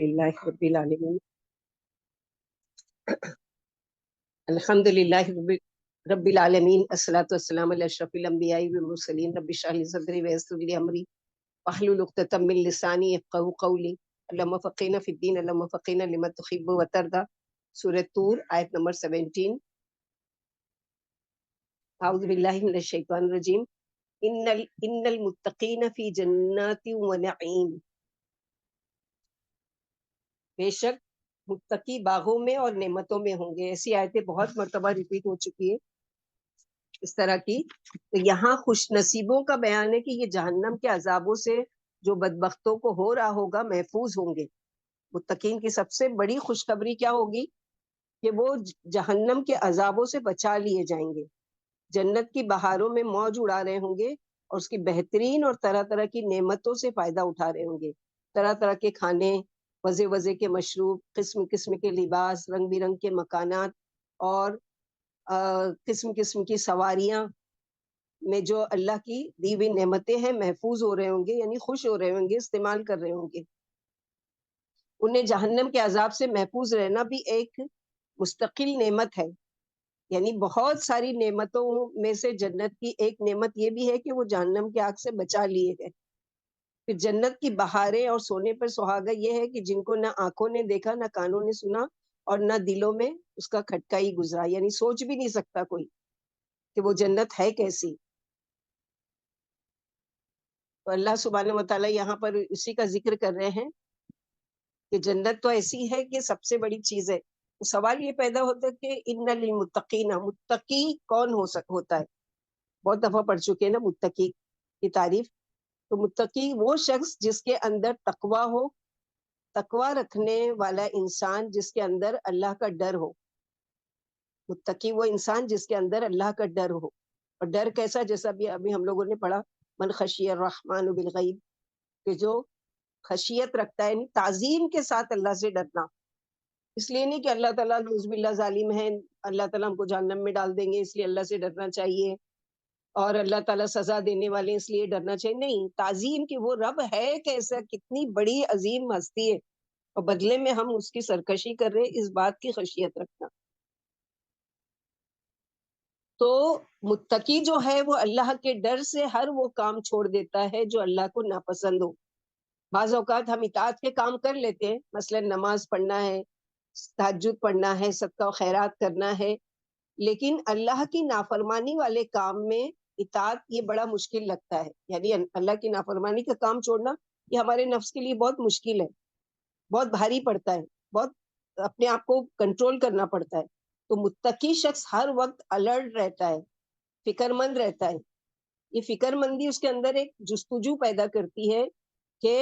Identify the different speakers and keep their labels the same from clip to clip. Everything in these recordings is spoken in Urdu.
Speaker 1: للہ رب العالمین الحمدللہ رب العالمین الصلاۃ والسلام علی اشرف الانبیاء والمرسلین رب اشرح لی صدری ویسر لی امری واحلل عقدۃ من لسانی یفقهوا قولی اللهم فقہنا فی الدین اللهم فقہنا لما تحب وترضى سورۃ طور آیت نمبر 17 اعوذ باللہ من الشیطان الرجیم ان المتقین فی جنات ونعیم، بے شک متقی باغوں میں اور نعمتوں میں ہوں گے۔ ایسی آیتیں بہت مرتبہ ریپیٹ ہو چکی ہے اس طرح کی۔ تو یہاں خوش نصیبوں کا بیان ہے کہ یہ جہنم کے عذابوں سے جو بدبختوں کو ہو رہا ہوگا محفوظ ہوں گے۔ متقین کی سب سے بڑی خوشخبری کیا ہوگی کہ وہ جہنم کے عذابوں سے بچا لیے جائیں گے، جنت کی بہاروں میں موج اڑا رہے ہوں گے اور اس کی بہترین اور طرح طرح کی نعمتوں سے فائدہ اٹھا رہے ہوں گے۔ طرح طرح کے کھانے، وزے وزے کے مشروب، قسم قسم کے لباس، رنگ برنگ کے مکانات اور قسم قسم کی سواریاں میں جو اللہ کی دی ہوئی نعمتیں ہیں محفوظ ہو رہے ہوں گے، یعنی خوش ہو رہے ہوں گے، استعمال کر رہے ہوں گے۔ انہیں جہنم کے عذاب سے محفوظ رہنا بھی ایک مستقل نعمت ہے، یعنی بہت ساری نعمتوں میں سے جنت کی ایک نعمت یہ بھی ہے کہ وہ جہنم کی آگ سے بچا لیے گئے۔ پھر جنت کی بہاریں اور سونے پر سہاگا یہ ہے کہ جن کو نہ آنکھوں نے دیکھا، نہ کانوں نے سنا اور نہ دلوں میں اس کا کھٹکا ہی گزرا، یعنی سوچ بھی نہیں سکتا کوئی کہ وہ جنت ہے کیسی۔ تو اللہ سبحانہ وتعالیٰ یہاں پر اسی کا ذکر کر رہے ہیں کہ جنت تو ایسی ہے کہ سب سے بڑی چیز ہے۔ تو سوال یہ پیدا ہوتا ہے کہ ان للمتقین، متقی کون ہوتا ہے؟ بہت دفعہ پڑھ چکے ہیں نا متقی کی تعریف۔ تو متقی وہ شخص جس کے اندر تقویٰ ہو، تقویٰ رکھنے والا انسان جس کے اندر اللہ کا ڈر ہو۔ متقی وہ انسان جس کے اندر اللہ کا ڈر ہو، اور ڈر کیسا؟ جیسا ابھی ہم لوگوں نے پڑھا، من خشی الرحمن بالغیب، کہ جو خشیت رکھتا ہے، یعنی تعظیم کے ساتھ اللہ سے ڈرنا۔ اس لیے نہیں کہ اللہ تعالیٰ نعوذ باللہ ظالم ہے، اللہ تعالیٰ ہم کو جہنم میں ڈال دیں گے اس لیے اللہ سے ڈرنا چاہیے، اور اللہ تعالیٰ سزا دینے والے اس لیے ڈرنا چاہیے۔ نہیں، تعظیم کہ وہ رب ہے کیسا، کتنی بڑی عظیم ہستی ہے، اور بدلے میں ہم اس کی سرکشی کر رہے، اس بات کی خشیت رکھنا۔ تو متقی جو ہے وہ اللہ کے ڈر سے ہر وہ کام چھوڑ دیتا ہے جو اللہ کو ناپسند ہو۔ بعض اوقات ہم اطاعت کے کام کر لیتے ہیں، مثلا نماز پڑھنا ہے، تہجد پڑھنا ہے، صدقہ و خیرات کرنا ہے، لیکن اللہ کی نافرمانی والے کام میں اطاعت یہ بڑا مشکل لگتا ہے۔ یعنی اللہ کی نافرمانی کا کام چھوڑنا یہ ہمارے نفس کے لیے بہت مشکل ہے، بہت بھاری پڑتا ہے، بہت اپنے آپ کو کنٹرول کرنا پڑتا ہے۔ تو متقی شخص ہر وقت الرٹ رہتا ہے، فکر مند رہتا ہے۔ یہ فکر مندی اس کے اندر ایک جستجو پیدا کرتی ہے کہ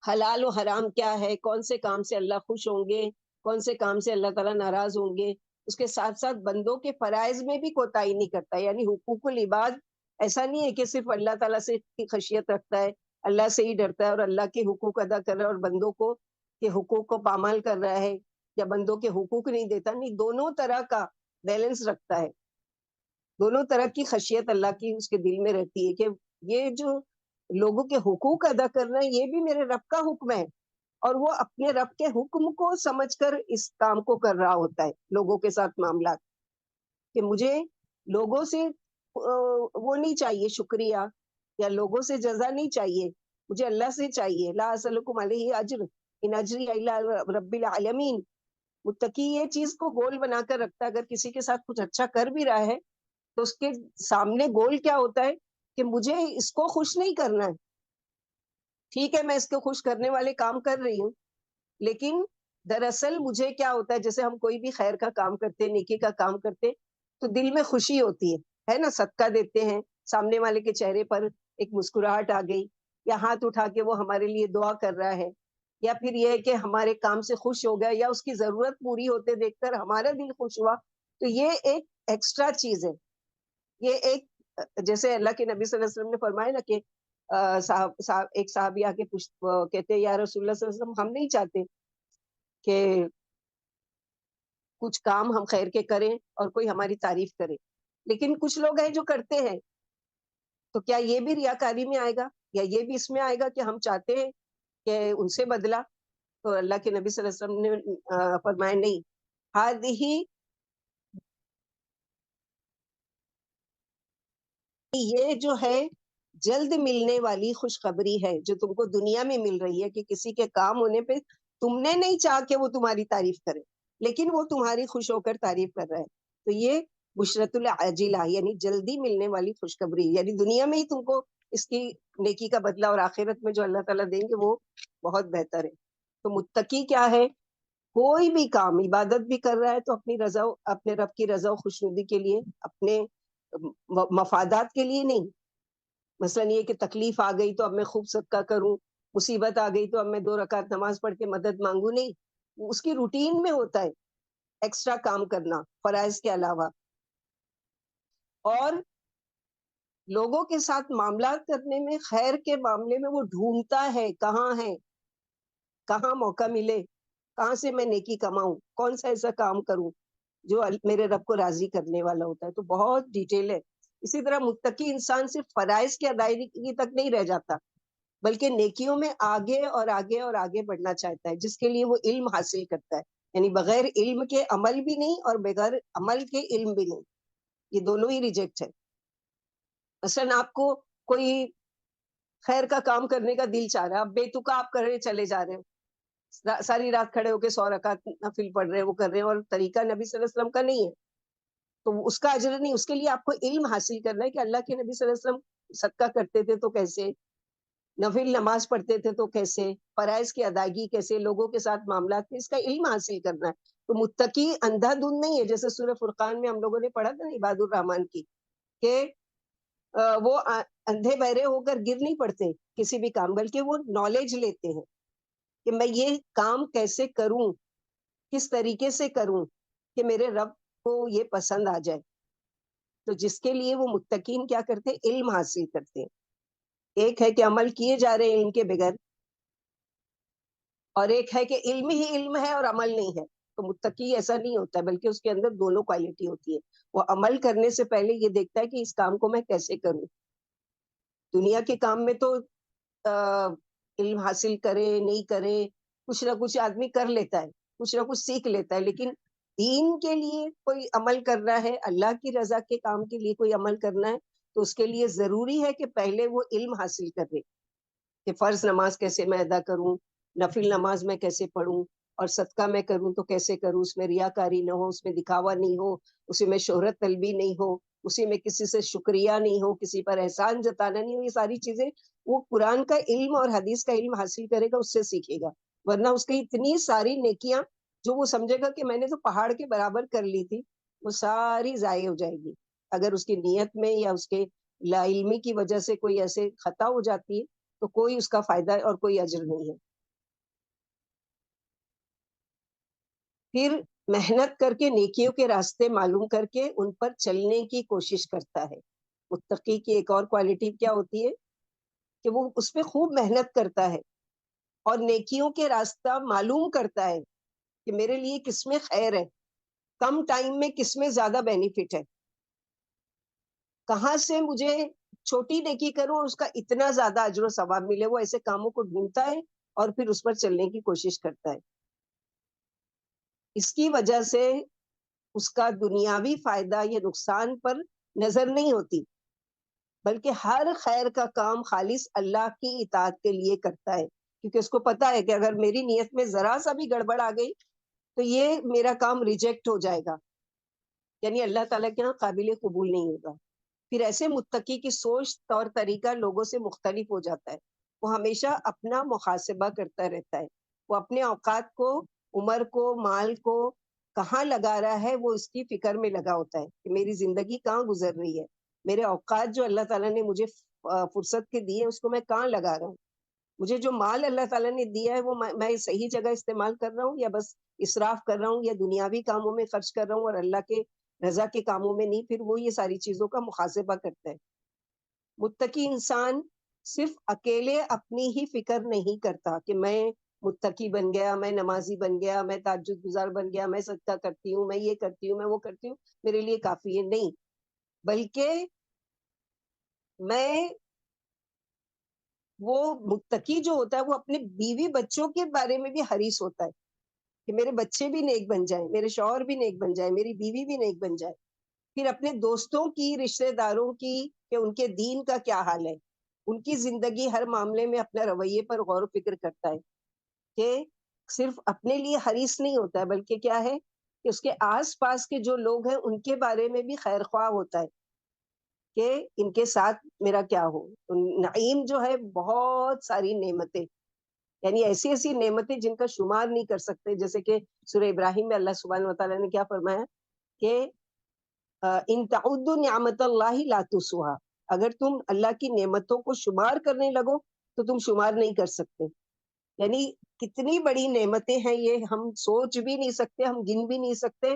Speaker 1: حلال و حرام کیا ہے، کون سے کام سے اللہ خوش ہوں گے، کون سے کام سے اللہ تعالیٰ ناراض ہوں گے۔ اس کے ساتھ ساتھ بندوں کے فرائض میں بھی کوتاہی نہیں کرتا، یعنی حقوق العباد ایسا نہیں ہے کہ صرف اللہ تعالیٰ سے کی خشیت رکھتا ہے، اللہ سے ہی ڈرتا ہے اور اللہ کے حقوق ادا کر رہا ہے، اور بندوں کو کے حقوق کو پامال کر رہا ہے یا بندوں کے حقوق نہیں دیتا۔ نہیں، دونوں طرح کا بیلنس رکھتا ہے، دونوں طرح کی خشیت اللہ کی اس کے دل میں رہتی ہے کہ یہ جو لوگوں کے حقوق ادا کرنا ہے یہ بھی میرے رب کا حکم ہے، اور وہ اپنے رب کے حکم کو سمجھ کر اس کام کو کر رہا ہوتا ہے لوگوں کے ساتھ معاملات، کہ مجھے لوگوں سے وہ نہیں چاہیے شکریہ یا لوگوں سے جزا نہیں چاہیے، مجھے اللہ سے چاہیے۔ لا اسألکم علیہ اجر ان اجری الا رب العالمین۔ متقی یہ چیز کو گول بنا کر رکھتا ہے، اگر کسی کے ساتھ کچھ اچھا کر بھی رہا ہے تو اس کے سامنے گول کیا ہوتا ہے کہ مجھے اس کو خوش نہیں کرنا ہے۔ ٹھیک ہے، میں اس کو خوش کرنے والے کام کر رہی ہوں، لیکن دراصل مجھے کیا ہوتا ہے، جیسے ہم کوئی بھی خیر کا کام کرتے، نیکی کا کام کرتے تو دل میں خوشی ہوتی ہے نا، صدقہ دیتے ہیں، سامنے والے کے چہرے پر ایک مسکراہٹ آ گئی، یا ہاتھ اٹھا کے وہ ہمارے لیے دعا کر رہا ہے، یا پھر یہ ہے کہ ہمارے کام سے خوش ہو گیا، یا اس کی ضرورت پوری ہوتے دیکھ کر ہمارا دل خوش ہوا، تو یہ ایک ایکسٹرا چیز ہے۔ یہ ایک جیسے اللہ کے نبی صلی اللہ علیہ وسلم نے فرمایا نا کہ ایک صحابی آ کے کہتے یا رسول اللہ صلی اللہ علیہ وسلم، ہم نہیں چاہتے کہ کچھ کام ہم خیر کے کریں اور کوئی ہماری تعریف کرے، لیکن کچھ لوگ ہیں جو کرتے ہیں، تو کیا یہ بھی ریاکاری میں آئے گا، یا یہ بھی اس میں آئے گا کہ ہم چاہتے ہیں کہ ان سے بدلہ؟ تو اللہ کے نبی صلی اللہ علیہ وسلم نے فرمایا نہیں، ہادہی، یہ جو ہے جلد ملنے والی خوشخبری ہے جو تم کو دنیا میں مل رہی ہے، کہ کسی کے کام ہونے پہ تم نے نہیں چاہ کہ وہ تمہاری تعریف کرے، لیکن وہ تمہاری خوش ہو کر تعریف کر رہا ہے. تو یہ بشرت العاجلہ یعنی جلدی ملنے والی خوشخبری، یعنی دنیا میں ہی تم کو اس کی نیکی کا بدلہ اور آخرت میں جو اللہ تعالیٰ دیں گے وہ بہت بہتر ہے. تو متقی کیا ہے؟ کوئی بھی کام عبادت بھی کر رہا ہے تو اپنی رضا، اپنے رب کی رضا و خوشنودی کے لیے، اپنے مفادات کے لیے نہیں. مثلا یہ کہ تکلیف آ گئی تو اب میں خوب صدقہ کروں، مصیبت آ گئی تو اب میں 2 رکعت نماز پڑھ کے مدد مانگوں، نہیں. اس کی روٹین میں ہوتا ہے ایکسٹرا کام کرنا فرائض کے علاوہ. اور لوگوں کے ساتھ معاملات کرنے میں، خیر کے معاملے میں وہ ڈھونڈتا ہے کہاں موقع ملے، کہاں سے میں نیکی کماؤں، کون سا ایسا کام کروں جو میرے رب کو راضی کرنے والا ہوتا ہے. تو بہت ڈیٹیل ہے. اسی طرح متقی انسان صرف فرائض کی ادائیگی تک نہیں رہ جاتا، بلکہ نیکیوں میں آگے اور آگے اور آگے بڑھنا چاہتا ہے، جس کے لیے وہ علم حاصل کرتا ہے. یعنی بغیر علم کے عمل بھی نہیں اور بغیر عمل کے علم بھی نہیں، یہ دونوں ہی ریجیکٹ ہے. مثلا آپ کو کوئی خیر کا کام کرنے کا دل چاہ رہا ہے، آپ بے تکا آپ کرے چلے جا رہے ہو، ساری رات کھڑے ہو کے 100 رکعت نفل پڑھ رہے ہیں، وہ کر رہے ہیں، اور طریقہ نبی صلی اللہ علیہ وسلم کا نہیں ہے، تو اس کا اجر نہیں. اس کے لیے آپ کو علم حاصل کرنا ہے کہ اللہ کے نبی صلی اللہ علیہ وسلم صدقہ کرتے تھے تو کیسے، نفل نماز پڑھتے تھے تو کیسے، فرائض کی ادائیگی کیسے، لوگوں کے ساتھ معاملات میں، اس کا علم حاصل کرنا ہے. تو متقی اندھا دھند نہیں ہے، جیسے سورہ فرقان میں ہم لوگوں نے پڑھا تھا نا عباد الرحمان کی، کہ وہ اندھے بہرے ہو کر گر نہیں پڑتے کسی بھی کام، بلکہ وہ نالج لیتے ہیں کہ میں یہ کام کیسے کروں، کس طریقے سے کروں کہ میرے رب کو یہ پسند آ جائے. تو جس کے لیے وہ متقین کیا کرتے ہیں؟ علم حاصل کرتے ہیں. ایک ہے کہ عمل کیے جا رہے ہیں علم کے بغیر، اور ایک ہے کہ علم ہی علم ہے اور عمل نہیں ہے. تو متقی ایسا نہیں ہوتا ہے، بلکہ اس کے اندر دونوں کوالٹی ہوتی ہے. وہ عمل کرنے سے پہلے یہ دیکھتا ہے کہ اس کام کو میں کیسے کروں. دنیا کے کام میں تو علم حاصل کرے نہیں کرے، کچھ نہ کچھ آدمی کر لیتا ہے، کچھ نہ کچھ سیکھ لیتا ہے، لیکن دین کے لیے کوئی عمل کرنا ہے، اللہ کی رضا کے کام کے لیے کوئی عمل کرنا ہے، تو اس کے لیے ضروری ہے کہ پہلے وہ علم حاصل کرے کہ فرض نماز کیسے میں ادا کروں، نفل نماز میں کیسے پڑھوں، اور صدقہ میں کروں تو کیسے کروں، اس میں ریاکاری نہ ہو، اس میں دکھاوا نہیں ہو، اسی میں شہرت طلبی نہیں ہو، اسی میں کسی سے شکریہ نہیں ہو، کسی پر احسان جتانا نہیں ہو. یہ ساری چیزیں وہ قرآن کا علم اور حدیث کا علم حاصل کرے گا، اس سے سیکھے گا. ورنہ اس کی اتنی ساری نیکیاں جو وہ سمجھے گا کہ میں نے تو پہاڑ کے برابر کر لی تھی، وہ ساری ضائع ہو جائے گی اگر اس کی نیت میں یا اس کے لا علمی کی وجہ سے کوئی ایسے خطا ہو جاتی ہے، تو کوئی اس کا فائدہ اور کوئی اجر نہیں ہے. پھر محنت کر کے نیکیوں کے راستے معلوم کر کے ان پر چلنے کی کوشش کرتا ہے. متقی کی ایک اور کوالٹی کیا ہوتی ہے کہ وہ اس پہ خوب محنت کرتا ہے اور نیکیوں کے راستہ معلوم کرتا ہے کہ میرے لیے کس میں خیر ہے، کم ٹائم میں کس میں زیادہ بینیفٹ ہے، کہاں سے مجھے چھوٹی نیکی کروں اور اس کا اتنا زیادہ اجر و ثواب ملے. وہ ایسے کاموں کو ڈھونڈتا ہے اور پھر اس پر چلنے کی کوشش کرتا ہے. اس کی وجہ سے اس کا دنیاوی فائدہ یا نقصان پر نظر نہیں ہوتی، بلکہ ہر خیر کا کام خالص اللہ کی اطاعت کے لیے کرتا ہے، کیونکہ اس کو پتا ہے کہ اگر میری نیت میں ذرا سا بھی گڑبڑ آ گئی تو یہ میرا کام ریجیکٹ ہو جائے گا، یعنی اللہ تعالیٰ کے یہاں قابل قبول نہیں ہوگا. پھر ایسے متقی کی سوچ طور طریقہ لوگوں سے مختلف ہو جاتا ہے. وہ ہمیشہ اپنا محاسبہ کرتا رہتا ہے. وہ اپنے اوقات کو، عمر کو، مال کو کہاں لگا رہا ہے وہ اس کی فکر میں لگا ہوتا ہے کہ میری زندگی کہاں گزر رہی ہے، میرے اوقات جو اللہ تعالیٰ نے مجھے فرصت کے دیے اس کو میں کہاں لگا رہا ہوں، مجھے جو مال اللہ تعالیٰ نے دیا ہے وہ میں صحیح جگہ استعمال کر رہا ہوں یا بس اسراف کر رہا ہوں یا دنیاوی کاموں میں خرچ کر رہا ہوں اور اللہ کے رضا کے کاموں میں نہیں. پھر وہ یہ ساری چیزوں کا محاسبہ کرتا ہے. متقی انسان صرف اکیلے اپنی ہی فکر نہیں کرتا کہ میں متقی بن گیا، میں نمازی بن گیا، میں تہجد گزار بن گیا، میں صدقہ کرتی ہوں، میں یہ کرتی ہوں، میں وہ کرتی ہوں، میرے لیے کافی ہے. نہیں، بلکہ میں وہ متقی جو ہوتا ہے وہ اپنے بیوی بچوں کے بارے میں بھی حریص ہوتا ہے کہ میرے بچے بھی نیک بن جائیں، میرے شوہر بھی نیک بن جائے، میری بیوی بھی نیک بن جائے. پھر اپنے دوستوں کی، رشتہ داروں کی، کہ ان کے دین کا کیا حال ہے، ان کی زندگی ہر معاملے میں اپنے رویے پر غور و فکر کرتا ہے کہ صرف اپنے لیے حریص نہیں ہوتا ہے، بلکہ کیا ہے کہ اس کے آس پاس کے جو لوگ ہیں ان کے بارے میں بھی خیر خواہ ہوتا ہے کہ ان کے ساتھ میرا کیا ہو. نعیم جو ہے بہت ساری نعمتیں، یعنی ایسی ایسی نعمتیں جن کا شمار نہیں کر سکتے، جیسے کہ سورہ ابراہیم میں اللہ سبحانہ وتعالیٰ نے کیا فرمایا کہ ان تعدوا نعمت اللہ لا تحصوها، اگر تم اللہ کی نعمتوں کو شمار کرنے لگو تو تم شمار نہیں کر سکتے. یعنی کتنی بڑی نعمتیں ہیں یہ، ہم سوچ بھی نہیں سکتے، ہم گن بھی نہیں سکتے،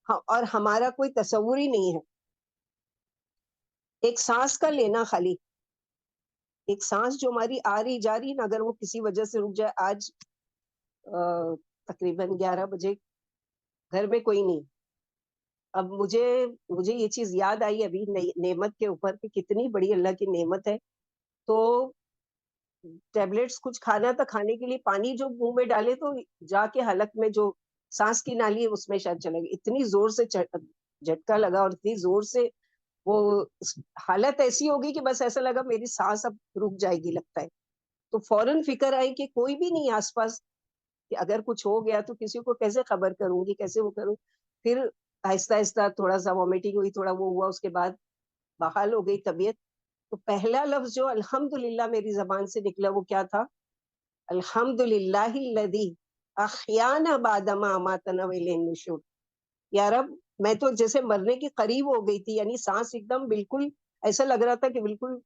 Speaker 1: اور ہمارا کوئی تصور ہی نہیں ہے. ایک سانس کا لینا، خالی ایک سانس جو ہماری آ رہی جا رہی نا، اگر وہ کسی وجہ سے رک جائے. آج تقریباً 11 بجے گھر میں کوئی نہیں. اب مجھے یہ چیز یاد آئی ابھی نعمت کے اوپر کہ کتنی بڑی اللہ کی نعمت ہے. تو ٹیبلٹس کچھ کھانا تھا، کھانے کے لیے پانی جو منہ میں ڈالے تو جا کے حلق میں جو سانس کی نالی ہے اس میں شاید چلا گیا. اتنی زور سے جھٹکا لگا اور اتنی زور سے وہ حالت ایسی ہوگی کہ بس ایسا لگا میری سانس اب رک جائے گی لگتا ہے. تو فوراً فکر آئی کہ کوئی بھی نہیں آس پاس، کہ اگر کچھ ہو گیا تو کسی کو کیسے خبر کروں گی، کیسے وہ کروں. پھر آہستہ آہستہ تھوڑا سا وامٹنگ ہوئی، تھوڑا وہ ہوا، اس کے بعد بحال ہو گئی طبیعت. تو پہلا لفظ جو الحمدللہ میری زبان سے نکلا وہ کیا تھا؟ الحمدللہ الذی احیانا بعد ما اماتنا والیہ النشور. یا رب، میں تو جیسے مرنے کے قریب ہو گئی تھی، یعنی سانس ایک دم بالکل ایسا لگ رہا تھا کہ بالکل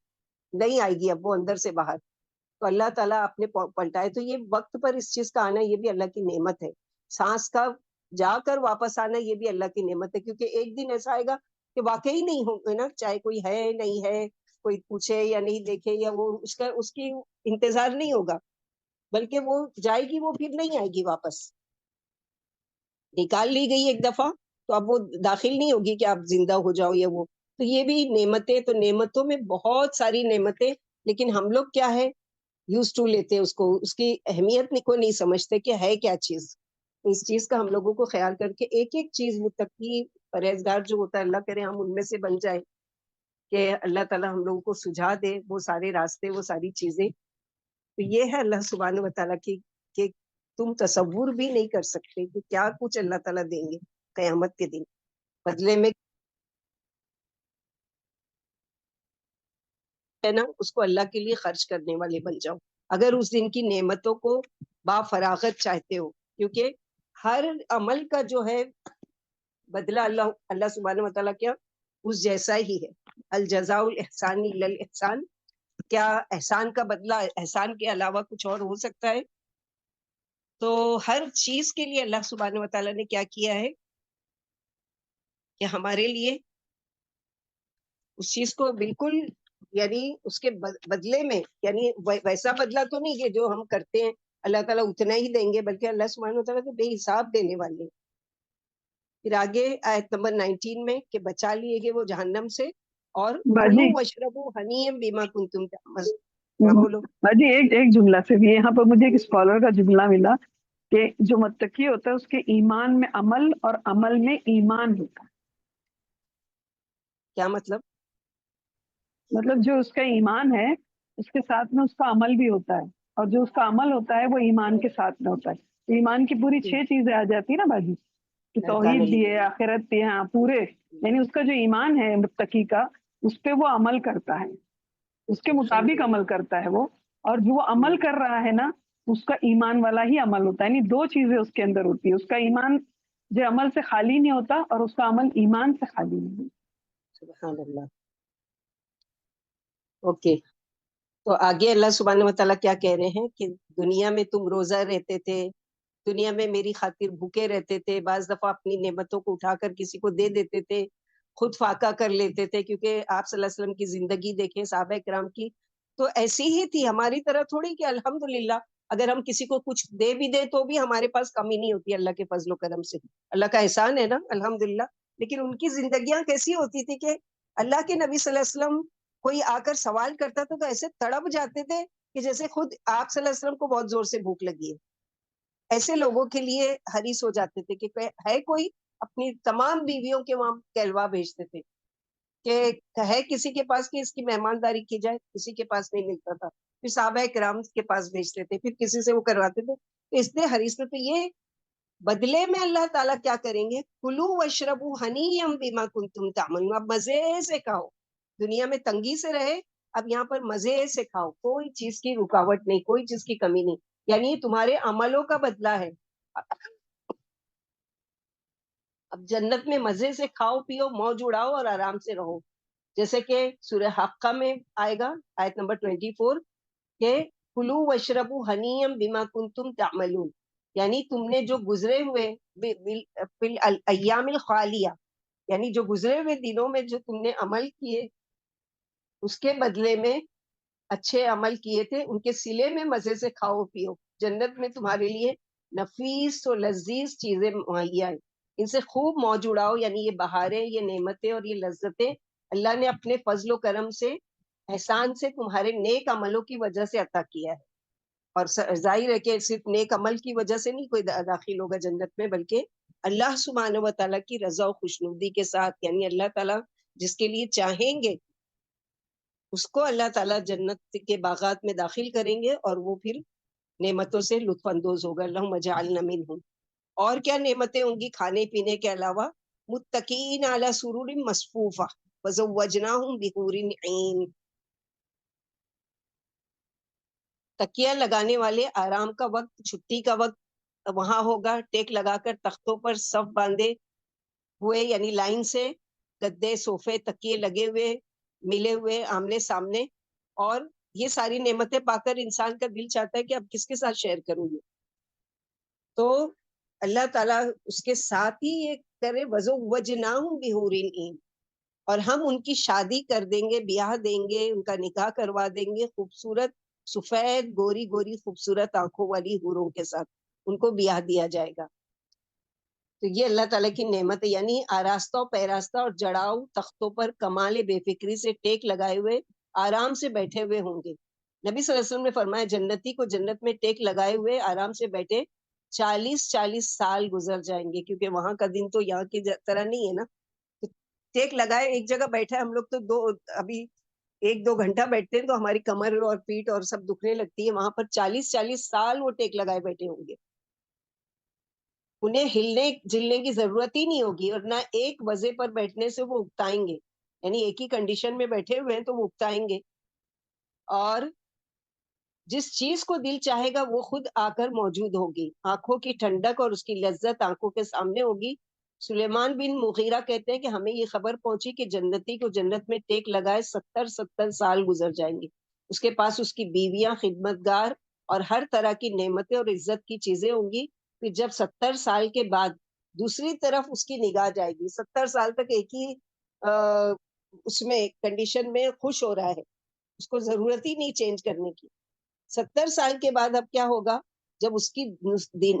Speaker 1: نہیں آئے گی اب وہ اندر سے باہر. تو اللہ تعالیٰ آپ نے پلٹائے. تو یہ وقت پر اس چیز کا آنا یہ بھی اللہ کی نعمت ہے. سانس کا جا کر واپس آنا یہ بھی اللہ کی نعمت ہے، کیونکہ ایک دن ایسا آئے گا کہ واقعی نہیں ہوگا نا، چاہے کوئی ہے نہیں ہے، کوئی پوچھے یا نہیں دیکھے، یا وہ اس کی انتظار نہیں ہوگا، بلکہ وہ جائے گی، وہ پھر نہیں آئے گی واپس. نکال لی گئی ایک دفعہ تو اب وہ داخل نہیں ہوگی کہ آپ زندہ ہو جاؤ یا وہ. تو یہ بھی نعمتیں. تو نعمتوں میں بہت ساری نعمتیں، لیکن ہم لوگ کیا ہے یوز ٹو لیتے اس کو، اس کی اہمیت کو نہیں سمجھتے کہ ہے کیا چیز. اس چیز کا ہم لوگوں کو خیال کر کے ایک ایک چیز، متقی پرہیزگار جو ہوتا ہے، اللہ کرے ہم ان میں سے بن جائیں، کہ اللہ تعالیٰ ہم لوگوں کو سجھا دے وہ سارے راستے، وہ ساری چیزیں. تو یہ ہے اللہ سبحانہ و تعالیٰ کی کہ تم تصور بھی نہیں کر سکتے کہ کیا کچھ اللہ تعالیٰ دیں گے قیامت کے دن بدلے میں. ہے نا، اس کو اللہ کے لیے خرچ کرنے والے بن جاؤ اگر اس دن کی نعمتوں کو با فراغت چاہتے ہو. کیونکہ ہر عمل کا جو ہے بدلہ اللہ سبحانہ و تعالیٰ کیا اس جیسا ہی ہے. الجزاء الاحسان الا الاحسان. کیا احسان کا بدلہ احسان کے علاوہ کچھ اور ہو سکتا ہے؟ تو ہر چیز کے لیے اللہ سبحانہ و تعالیٰ نے کیا کیا ہے کہ ہمارے لیے اس چیز کو بالکل، یعنی اس کے بدلے میں، یعنی ویسا بدلہ تو نہیں کہ جو ہم کرتے ہیں اللہ تعالیٰ اتنا ہی دیں گے، بلکہ اللہ سبحانہ و تعالیٰ تو بے حساب دینے والے ہیں. پھر آگے آیت نمبر 19 میں کہ بچا لیے گئے وہ جہنم سے، اور کلو
Speaker 2: باجی
Speaker 1: وشربو ہنیم بیما کنتم تعملون. ہاں بولو.
Speaker 2: باجی ایک جملہ سے بھی یہاں پر مجھے ایک اسکالر کا جملہ ملا کہ جو متقی ہوتا ہے اس کے ایمان میں عمل اور عمل میں ایمان ہوتا ہے.
Speaker 1: کیا مطلب؟
Speaker 2: مطلب جو اس کا ایمان ہے اس کے ساتھ میں اس کا عمل بھی ہوتا ہے، اور جو اس کا عمل ہوتا ہے وہ ایمان کے ساتھ میں ہوتا ہے. ایمان کی پوری 6 چیزیں آ جاتی ہے نا باجی، کہ توحید بھی ہے، آخرت بھی ہے، ہاں پورے. یعنی اس کا جو ایمان ہے متقی کا، اس پہ وہ عمل کرتا ہے، اس کے مطابق عمل کرتا ہے وہ. اور جو وہ عمل کر رہا ہے نا اس کا ایمان والا ہی عمل ہوتا ہے. یعنی 2 چیزیں اس کے اندر ہوتی ہے، اس کا ایمان جو عمل سے خالی نہیں ہوتا اور اس کا عمل ایمان سے خالی نہیں ہوتا.
Speaker 1: سبحان اللہ. اوکے. تو آگے اللہ سبحانہ و تعالیٰ کیا کہہ رہے ہیں کہ دنیا میں تم روزہ رہتے تھے، دنیا میں میری خاطر بھوکے رہتے تھے، بعض دفعہ اپنی نعمتوں کو اٹھا کر کسی کو دے دیتے تھے، خود فاقہ کر لیتے تھے. کیونکہ آپ صلی اللہ علیہ وسلم کی زندگی دیکھیں، صحابہ کرام کی تو ایسی ہی تھی، ہماری طرح تھوڑی کہ الحمدللہ اگر ہم کسی کو کچھ دے بھی دے تو بھی ہمارے پاس کمی نہیں ہوتی اللہ کے فضل و کرم سے. اللہ کا احسان ہے نا الحمدللہ. لیکن ان کی زندگیاں کیسی ہوتی تھی کہ اللہ کے نبی صلی اللہ علیہ وسلم کوئی آ کر سوال کرتا تھا تو ایسے تڑپ جاتے تھے کہ جیسے خود آپ صلی اللہ علیہ وسلم کو بہت زور سے بھوک لگی ہے، ایسے لوگوں کے لیے حریص ہو جاتے تھے کہ ہے کوئی، اپنی تمام بیویوں کے وہاں کہلوا بھیجتے تھے کہ ہے کسی کے پاس کہ اس کی مہمانداری کی جائے، کسی کے پاس نہیں ملتا تھا، پھر صحابہ کرام کے پاس بھیجتے تھے، پھر کسی سے وہ کرواتے تھے، تو اس لیے حریص تھے۔ تو یہ بدلے میں اللہ تعالیٰ کیا کریں گے، کلو وشربو ہنیم بما کنتم تعملون، اب مزے سے کھاؤ، دنیا میں تنگی سے رہے، اب یہاں پر مزے سے کھاؤ، کوئی چیز کی رکاوٹ نہیں، کوئی چیز کی کمی نہیں، یعنی یہ تمہارے عملوں کا بدلہ ہے۔ اب جنت میں مزے سے کھاؤ پیو، موج اڑاؤ اور آرام سے رہو، جیسے کہ سورہ حقہ میں آئے گا آیت نمبر 24 کہ کلو وشربو ہنیم بما کنتم تعملون، یعنی تم نے جو گزرے ہوئے ایام الخالیہ، یعنی جو گزرے ہوئے دنوں میں جو تم نے عمل کیے اس کے بدلے میں اچھے عمل کیے تھے، ان کے سلے میں مزے سے کھاؤ پیو، جنت میں تمہارے لیے نفیس و لذیذ چیزیں مہیا ہیں، ان سے خوب موج اڑاؤ، یعنی یہ بہاریں، یہ نعمتیں اور یہ لذتیں اللہ نے اپنے فضل و کرم سے، احسان سے تمہارے نیک عملوں کی وجہ سے عطا کیا ہے۔ اور ظاہر ہے کہ صرف نیک عمل کی وجہ سے نہیں کوئی داخل ہوگا جنت میں، بلکہ اللہ سبحانہ و تعالیٰ کی رضا و خوشنودی کے ساتھ، یعنی اللہ تعالیٰ جس کے لیے چاہیں گے اس کو اللہ تعالیٰ جنت کے باغات میں داخل کریں گے، اور وہ پھر نعمتوں سے لطف اندوز ہوگا، اللہم اجعلنا منہم۔ اور کیا نعمتیں ہوں گی کھانے پینے کے علاوہ، متقین علی سرور مصفوفہ وزوجناہم بحور عین، تکیہ لگانے والے، آرام کا وقت، چھٹی کا وقت وہاں ہوگا، ٹیک لگا کر تختوں پر صف باندھے ہوئے، یعنی لائن سے، گدے صوفے تکیے لگے ہوئے، ملے ہوئے آمنے سامنے، اور یہ ساری نعمتیں پا کر انسان کا دل چاہتا ہے کہ اب کس کے ساتھ شیئر کروں گی، تو اللہ تعالیٰ اس کے ساتھ ہی یہ کرے، وزوجناہم بحور عین، اور ہم ان کی شادی کر دیں گے، بیاہ دیں گے، ان کا نکاح کروا دیں گے خوبصورت سفید گوری گوری خوبصورت آنکھوں والی حوروں کے ساتھ، ان کو بیاہ دیا جائے گا۔ تو یہ اللہ تعالیٰ کی نعمت ہے، یعنی آراستہ و پیراستہ اور جڑاؤ تختوں پر کمال بے فکری سے ٹیک لگائے ہوئے آرام سے بیٹھے ہوئے ہوں گے۔ نبی صلی اللہ علیہ وسلم نے فرمایا جنتی کو جنت میں ٹیک لگائے ہوئے آرام سے بیٹھے 40 گزر جائیں گے، کیونکہ وہاں کا دن تو یہاں کی طرح نہیں ہے نا، تو ٹیک لگائے ایک جگہ بیٹھا ہے، ہم لوگ تو ابھی 1-2 گھنٹہ بیٹھتے ہیں تو ہماری کمر اور پیٹ اور سب دکھنے لگتی ہے، وہاں پر 40 وہ ٹیک لگائے بیٹھے ہوں گے، انہیں ہلنے جلنے کی ضرورت ہی نہیں ہوگی، اور نہ ایک وضع پر بیٹھنے سے وہ اکتائیں گے، یعنی ایک ہی کنڈیشن میں بیٹھے ہوئے ہیں تو وہ اکتائیں گے، اور جس چیز کو دل چاہے گا وہ خود آ کر موجود ہوگی، آنکھوں کی ٹھنڈک اور اس کی لذت آنکھوں کے سامنے ہوگی۔ سلیمان بن مغیرہ کہتے ہیں کہ ہمیں یہ خبر پہنچی کہ جنتی کو جنت میں ٹیک لگائے 70 سال گزر جائیں گے، اس کے پاس اس کی بیویاں، خدمتگار اور ہر طرح کی نعمتیں اور عزت کی چیزیں ہوں گی، پھر جب 70 سال کے بعد دوسری طرف اس کی نگاہ جائے گی، 70 سال تک ایک ہی اس میں کنڈیشن میں خوش ہو رہا ہے، اس کو ضرورت ہی نہیں چینج کرنے کی، 70 سال کے بعد اب کیا ہوگا، جب اس کی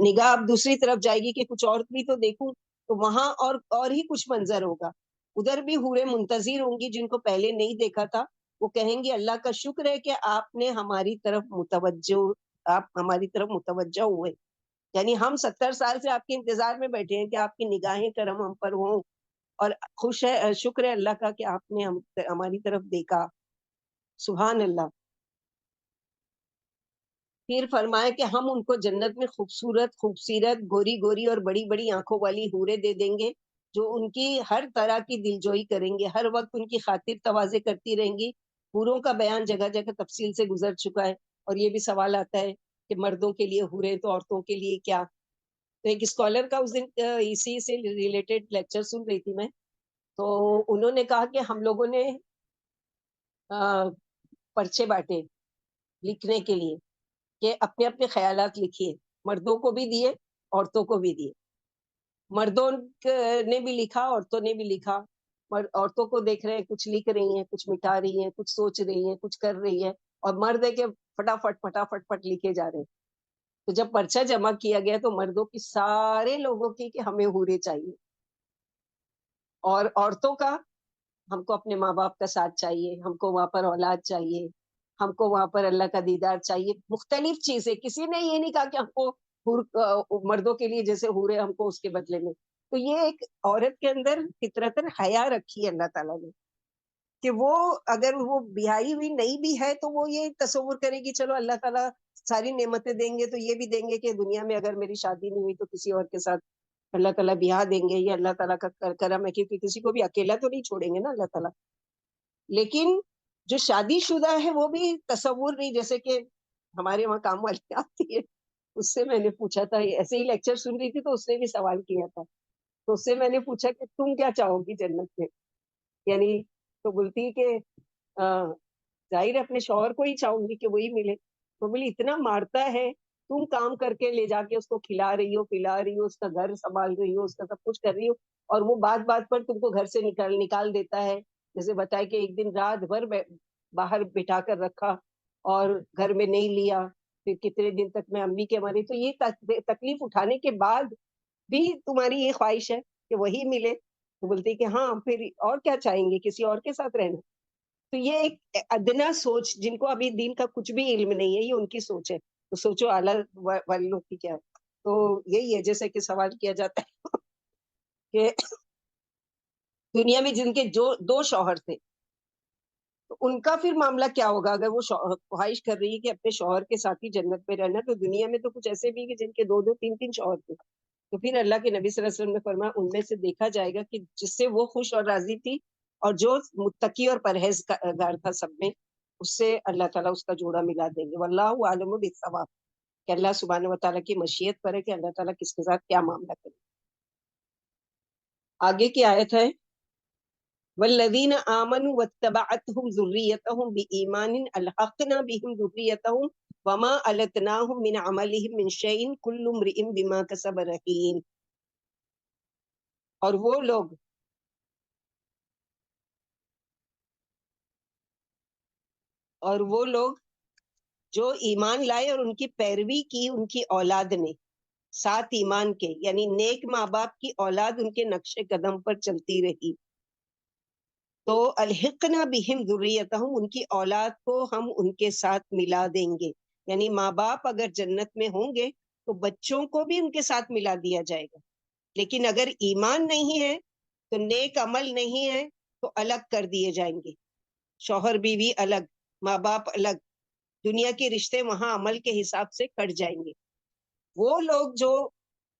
Speaker 1: نگاہ اب دوسری طرف جائے گی کہ کچھ اور بھی تو دیکھوں، تو وہاں اور ہی کچھ منظر ہوگا، ادھر بھی حوریں منتظر ہوں گی جن کو پہلے نہیں دیکھا تھا، وہ کہیں گے اللہ کا شکر ہے کہ آپ نے ہماری طرف متوجہ ہوئے، یعنی ہم 70 سال سے آپ کے انتظار میں بیٹھے ہیں کہ آپ کی نگاہیں کرم ہم پر ہوں، اور خوش ہے، شکر ہے اللہ کا کہ آپ نے ہماری طرف دیکھا، سبحان اللہ۔ پھر فرمایا کہ ہم ان کو جنت میں خوبصورت گوری گوری اور بڑی بڑی آنکھوں والی حوریں دے دیں گے، جو ان کی ہر طرح کی دلجوئی کریں گے، ہر وقت ان کی خاطر تواضع کرتی رہیں گی۔ حوروں کا بیان جگہ جگہ تفصیل سے گزر چکا ہے، اور یہ بھی سوال آتا ہے کہ مردوں کے لیے حوریں تو عورتوں کے لیے کیا؟ تو ایک اسکالر کا اس دن اسی سے ریلیٹڈ لیکچر سن رہی تھی میں، تو انہوں نے کہا کہ ہم لوگوں نے پرچے بانٹے لکھنے کے لیے کہ اپنے اپنے خیالات لکھیے، مردوں کو بھی دیے، عورتوں کو بھی دیے، مردوں نے بھی لکھا، عورتوں نے بھی لکھا، عورتوں کو دیکھ رہے ہیں کچھ لکھ رہی ہیں، کچھ مٹا رہی ہیں، کچھ سوچ رہی ہیں، کچھ کر رہی ہیں، اور مرد ہے کہ فٹافٹ لکھے جا رہے ہیں۔ تو جب پرچہ جمع کیا گیا تو مردوں کی سارے لوگوں کی کہ ہمیں حوریں چاہیے، اور عورتوں کا ہم کو اپنے ماں باپ کا ساتھ چاہیے، ہم کو وہاں پر اولاد چاہیے، ہم کو وہاں پر اللہ کا دیدار چاہیے. مختلف چیزیں, کسی نے یہ نہیں کہا کہ ہم کو مردوں کے لیے جیسے حوریں ہم کو اس کے بدلے میں. تو یہ ایک عورت کے اندر فطرتاً حیا رکھی ہے اللہ تعالیٰ نے, کہ وہ اگر وہ بیاہی ہوئی نہیں بھی ہے تو وہ یہ تصور کرے گی چلو اللہ تعالیٰ ساری نعمتیں دیں گے تو یہ بھی دیں گے کہ دنیا میں اگر میری شادی نہیں ہوئی تو کسی اور کے ساتھ اللہ تعالیٰ بیاہ دیں گے. یہ اللہ تعالیٰ کا کرم ہے, کیونکہ کسی کو بھی اکیلا تو نہیں چھوڑیں گے نا اللہ تعالیٰ. لیکن جو شادی شدہ ہے وہ بھی تصور نہیں, جیسے کہ ہمارے وہاں کام والی آتی ہے, اس سے میں نے پوچھا تھا, ایسے ہی لیکچر سن رہی تھی تو اس نے بھی سوال کیا تھا, تو اس سے میں نے پوچھا کہ تم کیا چاہو گی جنت میں, یعنی تو بولتی کہ ظاہر ہے اپنے شوہر کو ہی چاہوں گی کہ وہی ملے. تو بولی اتنا مارتا ہے, تم کام کر کے لے جا کے اس کو کھلا رہی ہو, پلا رہی ہو, اس کا گھر سنبھال رہی ہو, اس کا سب کچھ کر رہی ہو, اور وہ بات بات پر تم کو گھر سے نکال دیتا ہے. جیسے بتائے کہ ایک دن رات بھر باہر بٹھا کر رکھا اور گھر میں نہیں لیا, پھر کتنے دن تک میں امی کے مری. تو یہ تکلیف اٹھانے کے بعد بھی تمہاری یہ خواہش ہے کہ وہی ملے. تو بولتی کہ ہاں, پھر اور کیا چاہیں گے, کسی اور کے ساتھ رہنا. تو یہ ایک ادنا سوچ, جن کو ابھی دین کا کچھ بھی علم نہیں ہے, یہ ان کی سوچ ہے. تو سوچو اعلیٰ والوں کی کیا ہے. تو یہی ہے جیسے کہ سوال کیا جاتا ہے کہ دنیا میں جن کے جو 2 شوہر تھے تو ان کا پھر معاملہ کیا ہوگا اگر وہ خواہش کر رہی ہے کہ اپنے شوہر کے ساتھ ہی جنت میں رہنا. تو دنیا میں تو کچھ ایسے بھی کہ جن کے 2 3 شوہر تھے. تو پھر اللہ کے نبی صلی اللہ علیہ وسلم نے فرمایا ان میں سے دیکھا جائے گا کہ جس سے وہ خوش اور راضی تھی اور جو متقی اور پرہیزگار تھا سب میں, اس سے اللہ تعالیٰ اس کا جوڑا ملا دیں گے. واللہ عالم بالصواب, کہ اللہ سبحانہ و تعالیٰ کی مشیت پر ہے کہ اللہ تعالیٰ کس کے ساتھ کیا معاملہ کرے. آگے کی آیت ہے والذین آمنوا واتبعتهم ذریتهم بإیمان الحقنا بهم ذریتهم وما التناهم من عملهم من شیء کل امرئ بما کسب رہین. اور وہ لوگ جو ایمان لائے اور ان کی پیروی کی ان کی اولاد نے ساتھ ایمان کے, یعنی نیک ماں باپ کی اولاد ان کے نقش قدم پر چلتی رہی, تو الحقنا بہم ذریتہم, ان کی اولاد کو ہم ان کے ساتھ ملا دیں گے. یعنی ماں باپ اگر جنت میں ہوں گے تو بچوں کو بھی ان کے ساتھ ملا دیا جائے گا. لیکن اگر ایمان نہیں ہے تو نیک عمل نہیں ہے تو الگ کر دیے جائیں گے. شوہر بیوی الگ, ماں باپ الگ, دنیا کے رشتے وہاں عمل کے حساب سے کٹ جائیں گے. وہ لوگ جو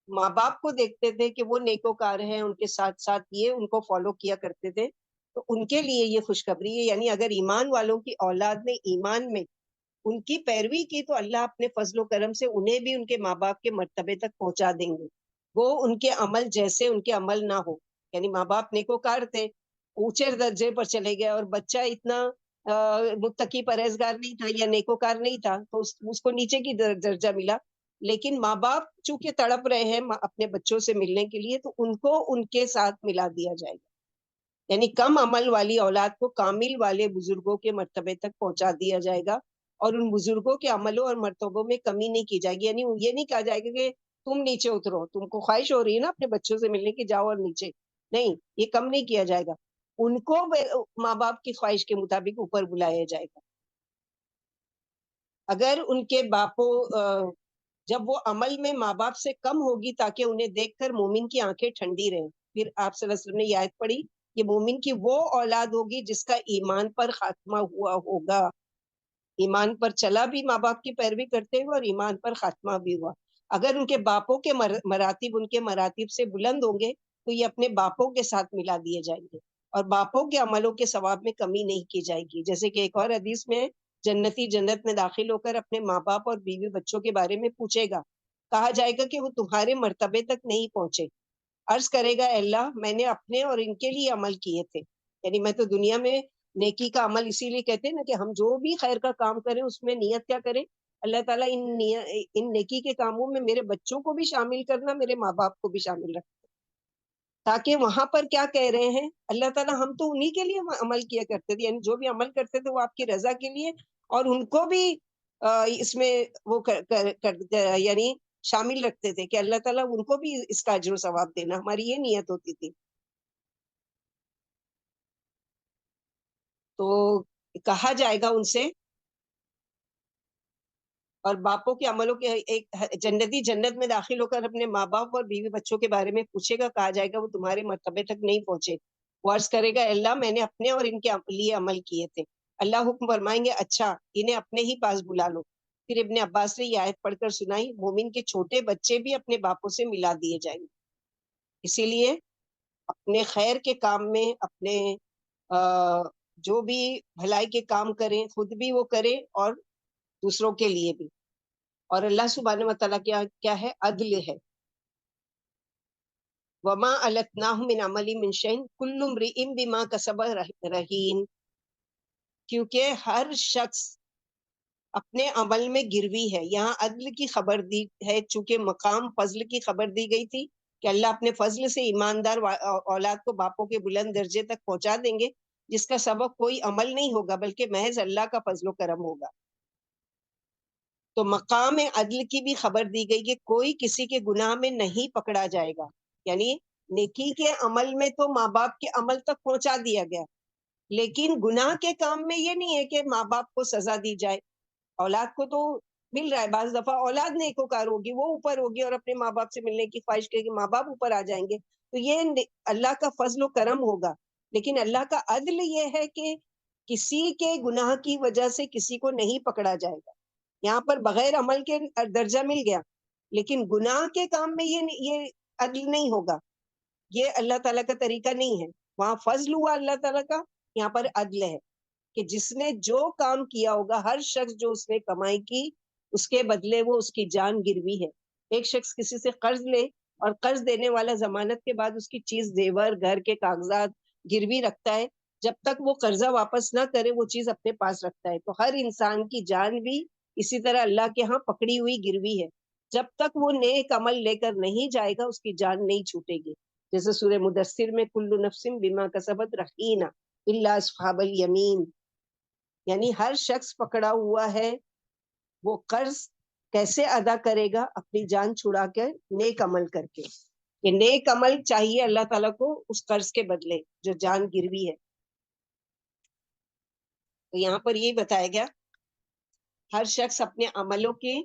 Speaker 1: ماں باپ کو دیکھتے تھے کہ وہ نیکوکار ہیں, ان کے ساتھ ساتھ یہ ان کو فالو کیا کرتے تھے, تو ان کے لیے یہ خوشخبری ہے. یعنی اگر ایمان والوں کی اولاد نے ایمان میں ان کی پیروی کی تو اللہ اپنے فضل و کرم سے انہیں بھی ان کے ماں باپ کے مرتبے تک پہنچا دیں گے. وہ ان کے عمل جیسے ان کے عمل نہ ہو, یعنی ماں باپ نیکوکار تھے, اونچے درجے پر چلے گئے, اور بچہ اتنا متقی پرہیزگار نہیں تھا یا نیکوکار نہیں تھا تو اس کو نیچے کی درجہ ملا. لیکن ماں باپ چونکہ تڑپ رہے ہیں اپنے بچوں سے ملنے کے لیے تو ان کو ان کے ساتھ ملا دیا جائے گا. یعنی کم عمل والی اولاد کو کامل والے بزرگوں کے مرتبے تک پہنچا دیا جائے گا, اور ان بزرگوں کے عملوں اور مرتبوں میں کمی نہیں کی جائے گی. یعنی یہ نہیں کہا جائے گا کہ تم نیچے اترو, تم کو خواہش ہو رہی ہے نا اپنے بچوں سے ملنے کی, جاؤ اور نیچے, نہیں, یہ کم نہیں کیا جائے گا. ان کو ماں باپ کی خواہش کے مطابق اوپر بلایا جائے گا. اگر ان کے باپوں جب وہ عمل میں ماں باپ سے کم ہوگی تاکہ انہیں دیکھ کر مومن کی آنکھیں ٹھنڈی رہیں. پھر آپ صلی اللہ علیہ وسلم نے یہ آیت پڑھی کہ مومن کی وہ اولاد ہوگی جس کا ایمان پر خاتمہ ہوا ہوگا. ایمان پر چلا بھی, ماں باپ کی پیروی کرتے ہوئے, اور ایمان پر خاتمہ بھی ہوا. اگر ان کے باپوں کے مراتب ان کے مراتب سے بلند ہوں گے تو یہ اپنے باپوں کے ساتھ ملا دیے جائیں گے, اور باپوں کے عملوں کے ثواب میں کمی نہیں کی جائے گی. جیسے کہ ایک اور حدیث میں جنتی جنت میں داخل ہو کر اپنے ماں باپ اور بیوی بچوں کے بارے میں پوچھے گا, کہا جائے گا کہ وہ تمہارے مرتبے تک نہیں پہنچے. عرض کرے گا اللہ میں نے اپنے اور ان کے لیے عمل کیے تھے. یعنی میں تو دنیا میں نیکی کا عمل اسی لیے کہتے ہیں نا کہ ہم جو بھی خیر کا کام کریں اس میں نیت کیا کریں, اللہ تعالیٰ ان نیکی کے کاموں میں میرے بچوں کو بھی شامل کرنا, میرے ماں باپ کو بھی شامل رکھنا, تاکہ وہاں پر کیا کہہ رہے ہیں اللہ تعالیٰ ہم تو انہی کے لیے عمل کیا کرتے تھے, یعنی جو بھی عمل کرتے تھے وہ آپ کی رضا کے لیے, اور ان کو بھی اس میں وہ یعنی شامل رکھتے تھے کہ اللہ تعالیٰ ان کو بھی اس کا اجر و ثواب دینا, ہماری یہ نیت ہوتی تھی. تو کہا جائے گا ان سے اور باپوں کے عملوں کے ایک جنتی جنت میں داخل ہو کر اپنے ماں باپ اور بیوی بچوں کے بارے میں پوچھے گا، کہا جائے گا وہ تمہارے مرتبے تک نہیں پہنچے. وہ عرض کرے گا اللہ میں نے اپنے اور ان کے لیے عمل کیے تھے. اللہ حکم فرمائیں گے اچھا انہیں اپنے ہی پاس بلا لو. پھر ابن عباس نے یہ آیت پڑھ کر سنائی، مومن کے چھوٹے بچے بھی اپنے باپوں سے ملا دیے جائیں گے. اسی لیے اپنے خیر کے کام میں، اپنے جو بھی بھلائی کے کام کریں، خود بھی وہ کریں اور دوسروں کے لیے بھی. اور اللہ سبحانہ و تعالیٰ کیا ہے؟ عدل ہے. وما التناہ من عملی من شیء کل امرئ بما کسب رہین. کیونکہ ہر شخص اپنے عمل میں گروی ہے. یہاں عدل کی خبر دی ہے، چونکہ مقام فضل کی خبر دی گئی تھی کہ اللہ اپنے فضل سے ایماندار اولاد کو باپوں کے بلند درجے تک پہنچا دیں گے، جس کا سبب کوئی عمل نہیں ہوگا بلکہ محض اللہ کا فضل و کرم ہوگا. تو مقام عدل کی بھی خبر دی گئی کہ کوئی کسی کے گناہ میں نہیں پکڑا جائے گا. یعنی نیکی کے عمل میں تو ماں باپ کے عمل تک پہنچا دیا گیا، لیکن گناہ کے کام میں یہ نہیں ہے کہ ماں باپ کو سزا دی جائے. اولاد کو تو مل رہا ہے، بعض دفعہ اولاد نیکوکار ہوگی، وہ اوپر ہوگی اور اپنے ماں باپ سے ملنے کی خواہش کرے گی، ماں باپ اوپر آ جائیں گے، تو یہ اللہ کا فضل و کرم ہوگا. لیکن اللہ کا عدل یہ ہے کہ کسی کے گناہ کی وجہ سے کسی کو نہیں پکڑا جائے گا. یہاں پر بغیر عمل کے درجہ مل گیا، لیکن گناہ کے کام میں یہ عدل نہیں ہوگا. یہ اللہ تعالیٰ کا طریقہ نہیں ہے. وہاں فضل ہوا اللہ تعالیٰ کا، یہاں پر عدل ہے کہ جس نے جو کام کیا ہوگا، ہر شخص جو اس نے کمائی کی اس کے بدلے وہ اس کی جان گروی ہے. ایک شخص کسی سے قرض لے اور قرض دینے والا ضمانت کے بعد اس کی چیز زیور، گھر کے کاغذات گروی رکھتا ہے، جب تک وہ قرضہ واپس نہ کرے وہ چیز اپنے پاس رکھتا ہے. تو ہر انسان کی جان بھی اسی طرح اللہ کے ہاں پکڑی ہوئی گروی ہے. جب تک وہ نیک عمل لے کر نہیں جائے گا اس کی جان نہیں چھوٹے گی. جیسے سورہ مدثر میں کل نفس بما کسبت رہینہ الا اصحاب الیمین، یعنی ہر شخص پکڑا ہوا ہے. وہ قرض کیسے ادا کرے گا؟ اپنی جان چھڑا کر، نیک عمل کر کے. یہ نیک عمل چاہیے اللہ تعالیٰ کو اس قرض کے بدلے جو جان گروی ہے. تو یہاں پر یہ بتایا گیا ہر شخص اپنے عملوں کے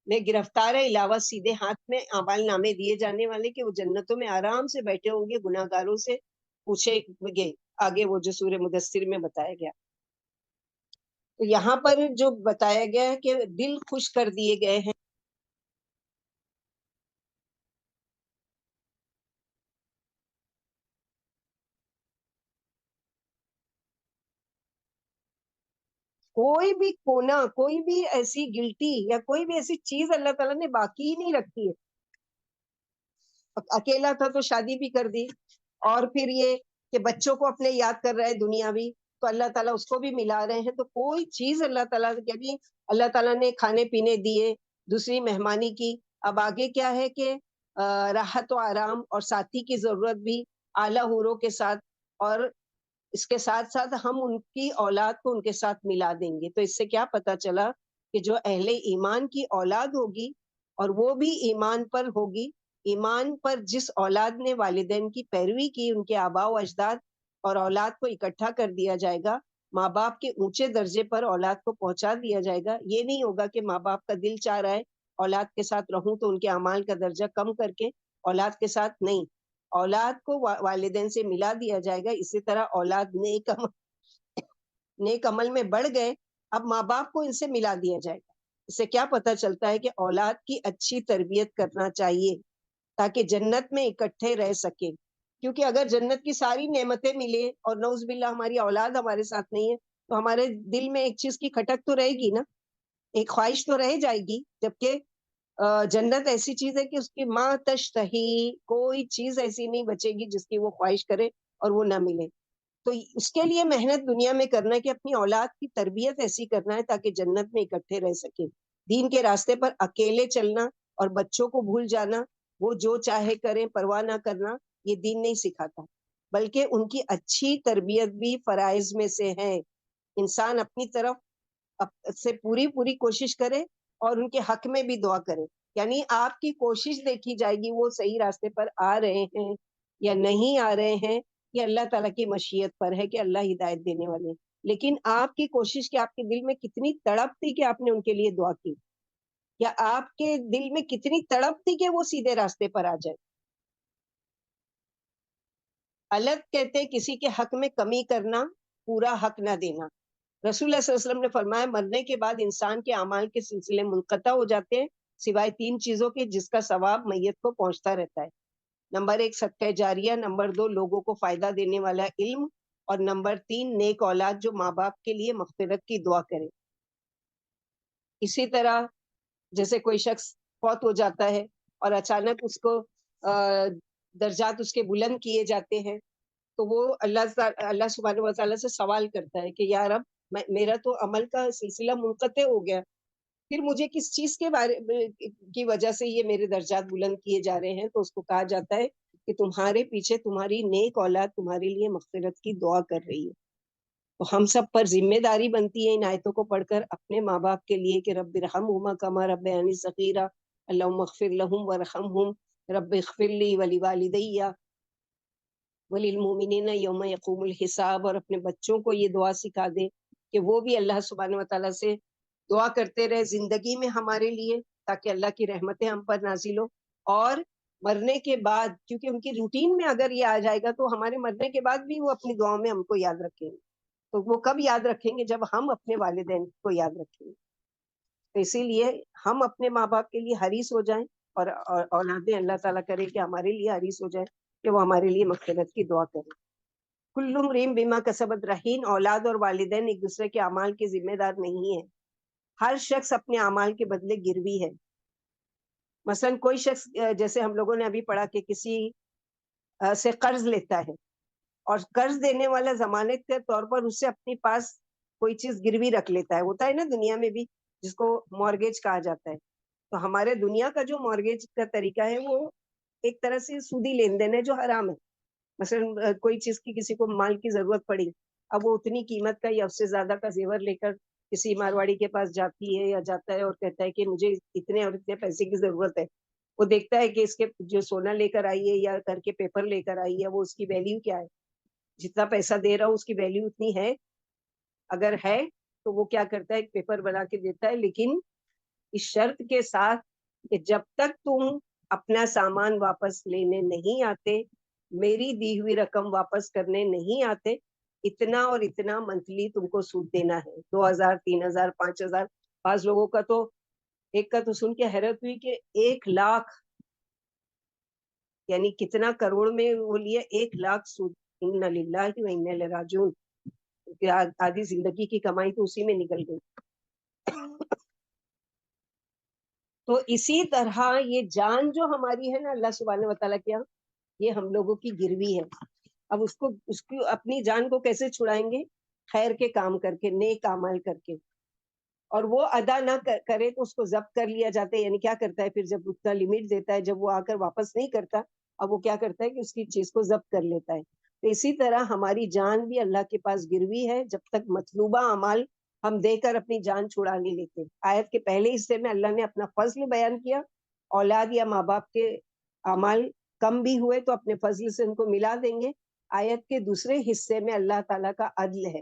Speaker 1: میں گرفتار ہے، علاوہ سیدھے ہاتھ میں اعمال نامے دیے جانے والے کہ وہ جنتوں میں آرام سے بیٹھے ہوں گے، گناہ گاروں سے پوچھے گے. آگے وہ جو سورہ مدثر میں بتایا گیا. تو یہاں پر جو بتایا گیا ہے کہ دل خوش کر دیے گئے ہیں. کوئی بھی کونا، کوئی بھی ایسی گلٹی یا کوئی بھی ایسی چیز اللہ تعالیٰ نے باقی ہی نہیں رکھی ہے. اکیلا تھا تو شادی بھی کر دی، اور پھر یہ کہ بچوں کو اپنے یاد کر رہا ہے دنیاوی، تو اللہ تعالیٰ اس کو بھی ملا رہے ہیں. تو کوئی چیز اللہ تعالیٰ یعنی اللہ تعالیٰ نے کھانے پینے دیے، دوسری مہمانی کی. اب آگے کیا ہے کہ راحت و آرام اور ساتھی کی ضرورت بھی اعلیٰ حوروں کے ساتھ، اور اس کے ساتھ ساتھ ہم ان کی اولاد کو ان کے ساتھ ملا دیں گے. تو اس سے کیا پتا چلا کہ جو اہل ایمان کی اولاد ہوگی اور وہ بھی ایمان پر ہوگی، ایمان پر جس اولاد نے والدین کی پیروی کی، ان کے آباء و اجداد اور اولاد کو اکٹھا کر دیا جائے گا، ماں باپ کے اونچے درجے پر اولاد کو پہنچا دیا جائے گا. یہ نہیں ہوگا کہ ماں باپ کا دل چاہ رہا ہے اولاد کے ساتھ رہوں تو ان کے اعمال کا درجہ کم کر کے اولاد کے ساتھ نہیں، اولاد کو والدین سے ملا دیا جائے گا. اسی طرح اولاد نیک عمل میں بڑھ گئے، اب ماں باپ کو ان سے ملا دیا جائے گا. اس سے کیا پتہ چلتا ہے کہ اولاد کی اچھی تربیت کرنا چاہیے تاکہ جنت میں اکٹھے رہ سکیں. کیونکہ اگر جنت کی ساری نعمتیں ملیں اور نعوذ باللہ ہماری اولاد ہمارے ساتھ نہیں ہے، تو ہمارے دل میں ایک چیز کی کھٹک تو رہے گی نا، ایک خواہش تو رہ جائے گی. جبکہ جنت ایسی چیز ہے کہ اس کی ماں تشتہی، کوئی چیز ایسی نہیں بچے گی جس کی وہ خواہش کرے اور وہ نہ ملے. تو اس کے لیے محنت دنیا میں کرنا ہے کہ اپنی اولاد کی تربیت ایسی کرنا ہے تاکہ جنت میں اکٹھے رہ سکیں. دین کے راستے پر اکیلے چلنا اور بچوں کو بھول جانا، وہ جو چاہے کریں پرواہ نہ کرنا، یہ دین نہیں سکھاتا. بلکہ ان کی اچھی تربیت بھی فرائض میں سے ہے. انسان اپنی طرف سے پوری کوشش کرے اور ان کے حق میں بھی دعا کرے. یعنی آپ کی کوشش دیکھی جائے گی وہ صحیح راستے پر آ رہے ہیں یا نہیں آ رہے ہیں، یہ اللہ تعالیٰ کی مشیت پر ہے کہ اللہ ہدایت دینے والے. لیکن آپ کی کوشش کہ آپ کے دل میں کتنی تڑپ تھی کہ آپ نے ان کے لیے دعا کی. یا آپ کے دل میں کتنی تڑپ تھی کہ وہ سیدھے راستے پر آ جائے. الگ کہتے ہیں کسی کے حق میں کمی کرنا، پورا حق نہ دینا. رسول اللہ صلی اللہ علیہ وسلم نے فرمایا مرنے کے بعد انسان کے اعمال کے سلسلے منقطع ہو جاتے ہیں سوائے 3 چیزوں کے جس کا ثواب میت کو پہنچتا رہتا ہے. نمبر 1 صدقہ جاریہ، نمبر 2 لوگوں کو فائدہ دینے والا علم، اور نمبر 3 نیک اولاد جو ماں باپ کے لیے مغفرت کی دعا کرے. اسی طرح جیسے کوئی شخص فوت ہو جاتا ہے اور اچانک اس کو درجات اس کے بلند کیے جاتے ہیں، تو وہ اللہ سبحانہ و تعالیٰ سے سوال کرتا ہے کہ یا رب میرا تو عمل کا سلسلہ منقطع ہو گیا، پھر مجھے کس چیز کے بارے کی وجہ سے یہ میرے درجات بلند کیے جا رہے ہیں. تو اس کو کہا جاتا ہے کہ تمہارے پیچھے تمہاری نیک اولاد تمہارے لیے مغفرت کی دعا کر رہی ہے. تو ہم سب پر ذمہ داری بنتی ہے ان آیتوں کو پڑھ کر اپنے ماں باپ کے لیے کہ رب ارحمہما کما ربیانی صغیرا، اللہم اغفر لہم وارحمہم، رب اغفر لی ولوالدی وللمؤمنین یوم یقوم الحساب. اور اپنے بچوں کو یہ دعا سکھا دے کہ وہ بھی اللہ سبحانہ وتعالیٰ سے دعا کرتے رہے زندگی میں ہمارے لیے، تاکہ اللہ کی رحمتیں ہم پر نازل ہو. اور مرنے کے بعد، کیونکہ ان کی روٹین میں اگر یہ آ جائے گا تو ہمارے مرنے کے بعد بھی وہ اپنی دعاؤں میں ہم کو یاد رکھیں گے. تو وہ کب یاد رکھیں گے؟ جب ہم اپنے والدین کو یاد رکھیں گے. تو اسی لیے ہم اپنے ماں باپ کے لیے حریص ہو جائیں، اور اولادیں اللہ تعالیٰ کرے کہ ہمارے لیے حریص ہو جائیں کہ وہ ہمارے لیے مغفرت کی دعا کریں. کل امرئ بما کسبت رہین. اولاد اور والدین ایک دوسرے کے اعمال کے ذمہ دار نہیں ہیں. ہر شخص اپنے اعمال کے بدلے گروی ہے. مثلا کوئی شخص جیسے ہم لوگوں نے ابھی پڑھا کہ کسی سے قرض لیتا ہے، اور قرض دینے والا ضمانت کے طور پر اس سے اپنے پاس کوئی چیز گروی رکھ لیتا ہے. ہوتا ہے نا دنیا میں بھی، جس کو مورگیج کہا جاتا ہے. تو ہمارے دنیا کا جو مورگیج کا طریقہ ہے وہ ایک طرح سے سودی لین دین ہے جو حرام ہے. مثلا کوئی چیز کی کسی کو مال کی ضرورت پڑی، اب وہ اتنی قیمت کا یا اس سے زیادہ کا زیور لے کر کسی مارواڑی کے پاس جاتی ہے یا جاتا ہے اور کہتا ہے کہ مجھے اتنے اور اتنے پیسے کی ضرورت ہے. وہ دیکھتا ہے کہ اس کے جو سونا لے کر آئی ہے یا کر کے پیپر لے کر آئی ہے وہ اس کی ویلیو کیا ہے، جتنا پیسہ دے رہا ہوں اس کی ویلیو اتنی ہے. اگر ہے تو وہ کیا کرتا ہے ایک پیپر بنا کے دیتا ہے، لیکن اس شرط کے ساتھ کہ جب تک تم اپنا سامان واپس لینے نہیں آتے، میری دی ہوئی رقم واپس کرنے نہیں آتے، اتنا اور اتنا منتھلی تم کو سود دینا ہے. 2000 3000 5000. بعض لوگوں کا تو ایک کا تو سن کے حیرت ہوئی کہ 1,00,000، یعنی کتنا کروڑ میں وہ لیا 1,00,000 سود. انا للہ و انا الیہ راجعون. آدھی زندگی کی کمائی تو اسی میں نکل گئی. تو اسی طرح یہ جان جو ہماری ہے نا اللہ سبحانہ وتعالیٰ کے یہاں، یہ ہم لوگوں کی گروی ہے. اب اس کی اپنی جان کو کیسے چھڑائیں گے؟ خیر کے کام کر کے، نیک اعمال کر کے. اور وہ ادا نہ کرے تو اس کو ضبط کر لیا جاتا ہے. یعنی کیا کرتا ہے پھر جب اتنا لمٹ دیتا ہے، جب وہ آ کر واپس نہیں کرتا، اب وہ کیا کرتا ہے کہ اس کی چیز کو ضبط کر لیتا ہے. تو اسی طرح ہماری جان بھی اللہ کے پاس گروی ہے، جب تک مطلوبہ اعمال ہم دے کر اپنی جان چھڑا نہیں لیتے. آیت کے پہلے حصے میں اللہ نے اپنا فضل بیان کیا. اولاد یا ماں باپ کے اعمال کم بھی ہوئے تو اپنے فضل سے ان کو ملا دیں گے. آیت کے دوسرے حصے میں اللہ تعالیٰ کا عدل ہے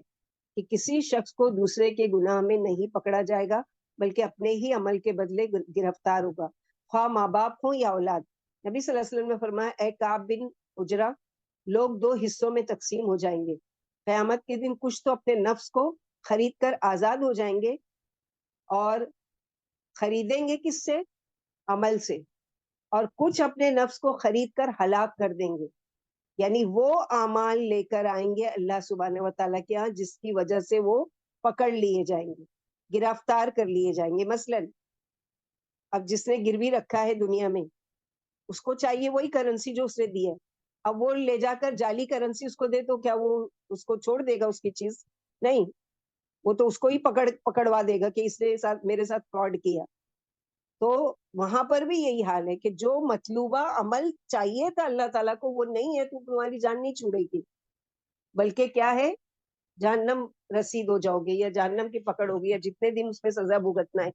Speaker 1: کہ کسی شخص کو دوسرے کے گناہ میں نہیں پکڑا جائے گا، بلکہ اپنے ہی عمل کے بدلے گرفتار ہوگا، خواہ ماں باپ ہوں یا اولاد. نبی صلی اللہ علیہ وسلم نے فرمایا اے کعب بن عجرہ، لوگ 2 حصوں میں تقسیم ہو جائیں گے. قیامت کے دن کچھ تو اپنے نفس کو خرید کر آزاد ہو جائیں گے، اور خریدیں گے کس سے؟ عمل سے. اور کچھ اپنے نفس کو خرید کر ہلاک کر دیں گے، یعنی وہ اعمال لے کر آئیں گے اللہ سبحانہ و تعالیٰ کے ہاں جس کی وجہ سے وہ پکڑ لیے جائیں گے، گرفتار کر لیے جائیں گے. مثلا اب جس نے گروی رکھا ہے دنیا میں، اس کو چاہیے وہی کرنسی جو اس نے دی ہے. اب وہ لے جا کر جعلی کرنسی اس کو دے تو کیا وہ اس کو چھوڑ دے گا اس کی چیز؟ نہیں، وہ تو اس کو ہی پکڑوا دے گا کہ اس نے میرے ساتھ فراڈ کیا. تو وہاں پر بھی یہی حال ہے کہ جو مطلوبہ عمل چاہیے تھا اللہ تعالیٰ کو وہ نہیں ہے تو تمہاری جان نہیں چھوڑے گی، بلکہ کیا ہے؟ جہنم رسید ہو جاؤ گے یا جہنم کی پکڑ ہوگی یا جتنے دن اس پہ سزا بھگتنا ہے.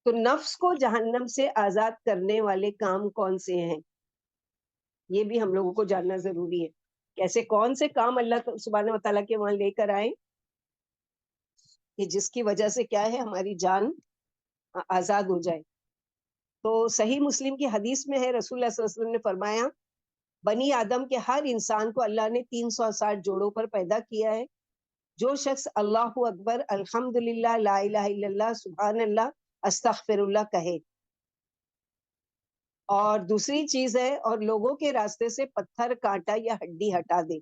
Speaker 1: تو نفس کو جہنم سے آزاد کرنے والے کام کون سے ہیں، یہ بھی ہم لوگوں کو جاننا ضروری ہے. کیسے کون سے کام اللہ سبحانہ و تعالیٰ کے وہاں لے کر آئے کہ جس کی وجہ سے کیا ہے ہماری جان آزاد ہو جائے. تو صحیح مسلم کی حدیث میں ہے، رسول اللہ صلی اللہ علیہ وسلم نے فرمایا بنی آدم کے ہر انسان کو اللہ نے 360 جوڑوں پر پیدا کیا ہے. جو شخص اللہ اکبر، الحمدللہ، لا الہ الا اللہ، سبحان اللہ، استغفر اللہ کہے، اور دوسری چیز ہے، اور لوگوں کے راستے سے پتھر، کانٹا یا ہڈی ہٹا دے.